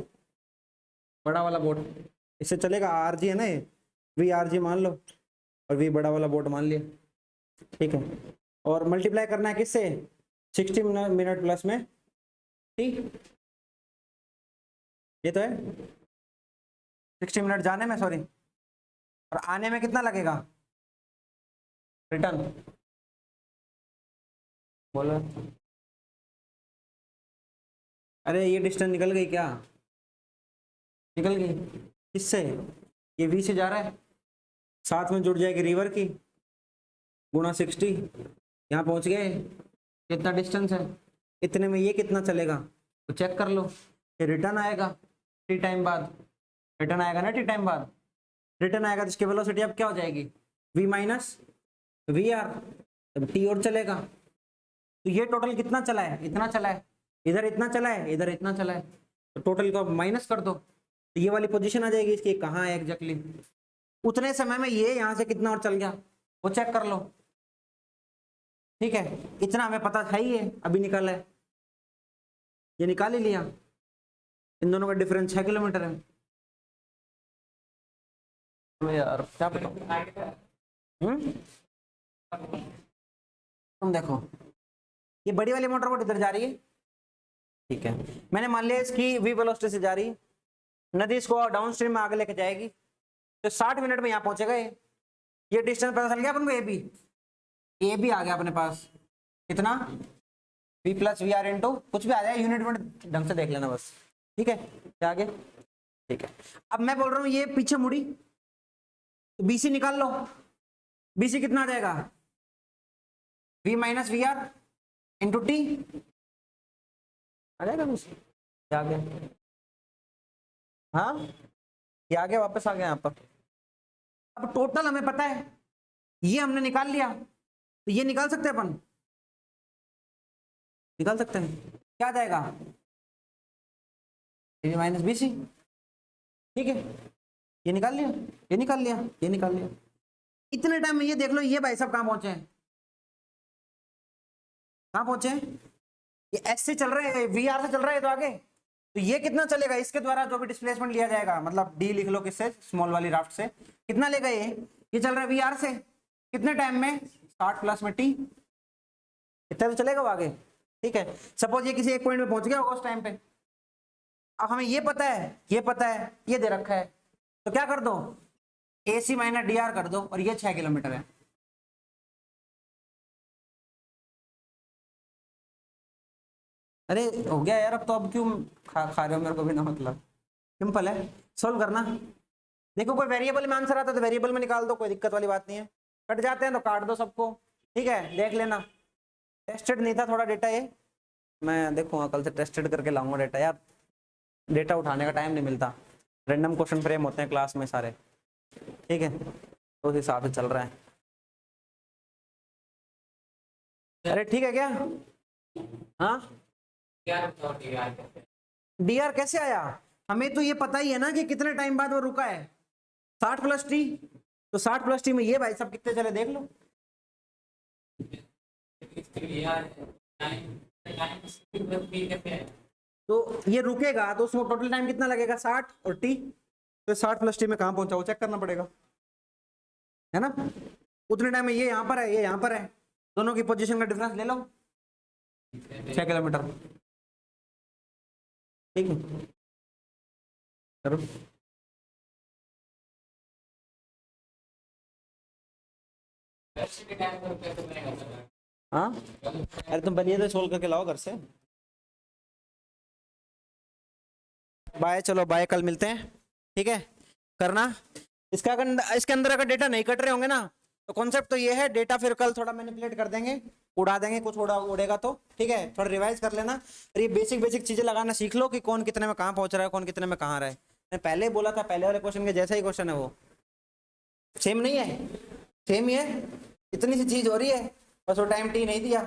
बड़ा वाला बोट, इससे चलेगा आर जी है ना, ये वी आर जी मान लो, और वी बड़ा वाला बोट मान लिया। ठीक है, और मल्टीप्लाई करना है किससे? 60 मिनट प्लस में। ठीक, ये तो है 60 मिनट जाने में, सॉरी, और आने में कितना लगेगा रिटर्न? बोलो। अरे ये डिस्टेंस निकल गई क्या? निकल गई किससे? ये वी से जा रहा है, साथ में जुड़ जाएगी रिवर की, गुणा 60, यहाँ पहुंच गए। कितना डिस्टेंस है? इतने में ये कितना चलेगा तो चेक कर लो। ये रिटर्न आएगा टी टाइम बाद, रिटर्न आएगा ना टी टाइम बाद, रिटर्न आएगा तो इसकी वेलोसिटी अब क्या हो जाएगी? v माइनस वी आर, तब टी और चलेगा। तो ये टोटल कितना चला है? इतना चला है, इधर इतना चला है, इधर इतना चला है, तो टोटल को माइनस कर दो, तो ये वाली पोजीशन आ जाएगी इसकी, कहाँ है एग्जैक्टली। उतने समय में ये यहाँ से कितना और चल गया वो चेक कर लो। ठीक है, इतना हमें पता था ही है, अभी निकाला है, ये निकाल ही लिया। इन दोनों का डिफरेंस 6 किलोमीटर है। यार क्या बताऊं? तुम देखो, ये बड़ी वाली मोटर बोट इधर जा रही है। ठीक है, मैंने मान लिया इसकी वी वेलोसिटी से जा रही है, नदी इसको डाउन स्ट्रीम में आगे लेके जाएगी, तो 60 मिनट में यहाँ पहुंचेगा। ये डिस्टेंस पता चल गया अपन को, ए बी आ गया अपने पास। कितना? v plus V R into कुछ भी आ जाए, यूनिट में ढंग से देख लेना बस। ठीक है, क्या आगे? ठीक है, अब मैं बोल रहा हूँ ये पीछे मुड़ी, तो बीसी निकाल लो। बीसी कितना आ जाएगा? v minus V R into T आ जाएगा बीसी। क्या आ गया? हाँ, ये आ गया, वापस आ गया यहाँ पर। अब टोटल हमें पता है, ये हमने निकाल लिया, तो ये निकाल सकते हैं अपन, निकाल सकते हैं। क्या आ जाएगा? ए माइनस बी सी। ठीक है, ये निकाल लिया, ये निकाल लिया, ये निकाल लिया। इतने टाइम में ये देख लो, ये भाई साहब कहाँ पहुंचे हैं? कहाँ पहुंचे हैं? ये एस से चल रहे हैं, वी आर से चल रहा है, तो आगे तो ये कितना चलेगा इसके द्वारा जो भी डिस्प्लेसमेंट लिया जाएगा, मतलब डी लिख लो किससे, स्मॉल वाली राफ्ट से। कितना लेगा ये चल रहा है वी आर से, कितने टाइम में? 60 प्लस में टी, इतना तो चलेगा वो आगे। ठीक है, सपोज ये किसी एक पॉइंट में पहुंच गया होगा उस टाइम पे। अब हमें ये पता है, ये पता है, ये दे रखा है, तो क्या कर दो, ए सी माइनस डी आर कर दो, और ये 6 किलोमीटर है। अरे हो गया यार, अब तो अब क्यों खा रहे हो मेरे को भी ना, मतलब सिंपल है, सोल्व करना। देखो कोई वेरिएबल में आंसर आता है तो वेरिएबल में निकाल दो, कोई दिक्कत वाली बात नहीं है। कट जाते हैं तो काट दो सबको। ठीक है, देख लेना, टेस्टेड नहीं था थोड़ा डेटा ये, मैं देखूंगा कल से टेस्टेड करके लाऊंगा डेटा। यार डेटा उठाने का टाइम नहीं मिलता, रैंडम क्वेश्चन फ्रेम होते हैं क्लास में सारे। ठीक है, तो उस हिसाब से चल रहा है। अरे ठीक है क्या? हाँ, डी आर कैसे आया? हमें तो ये पता ही है ना कि कितने टाइम बाद वो रुका है, 60 प्लस टी, तो 60 प्लस टी में ये भाई सब कितने चले देख लो। तो तो ये रुकेगा तो उसमें टोटल टाइम कितना लगेगा 60 और टी, तो 60 प्लस टी में कहाँ पहुंचा वो चेक करना पड़ेगा, है ना। उतने टाइम में ये यहाँ पर है, ये यहाँ पर है, दोनों की पोजीशन का डिफरेंस ले लो 6 किलोमीटर। ठीक है करो। वैसे भी टाइम को कैसे बनेगा सर? हाँ अरे तुम बनिए तो सोल्व करके लाओ घर से। बाय, चलो बाय, कल मिलते हैं, ठीक है करना। इसका अगर इसके अंदर अगर डेटा नहीं कट रहे होंगे ना तो कॉन्सेप्ट तो ये है, डेटा फिर कल थोड़ा मैनिपुलेट कर देंगे, उड़ा देंगे, कुछ उड़ेगा तो ठीक है, थोड़ा रिवाइज कर लेना। और ये बेसिक बेसिक चीजें लगाना सीख लो कि कौन कितने में कहाँ पहुंच रहा है, कौन कितने में कहाँ रहा है। मैंने पहले ही बोला था, पहले वाले क्वेश्चन के जैसा ही क्वेश्चन है वो, सेम नहीं है, सेम ही है, इतनी सी चीज हो रही है, बस वो टाइम टी नहीं दिया।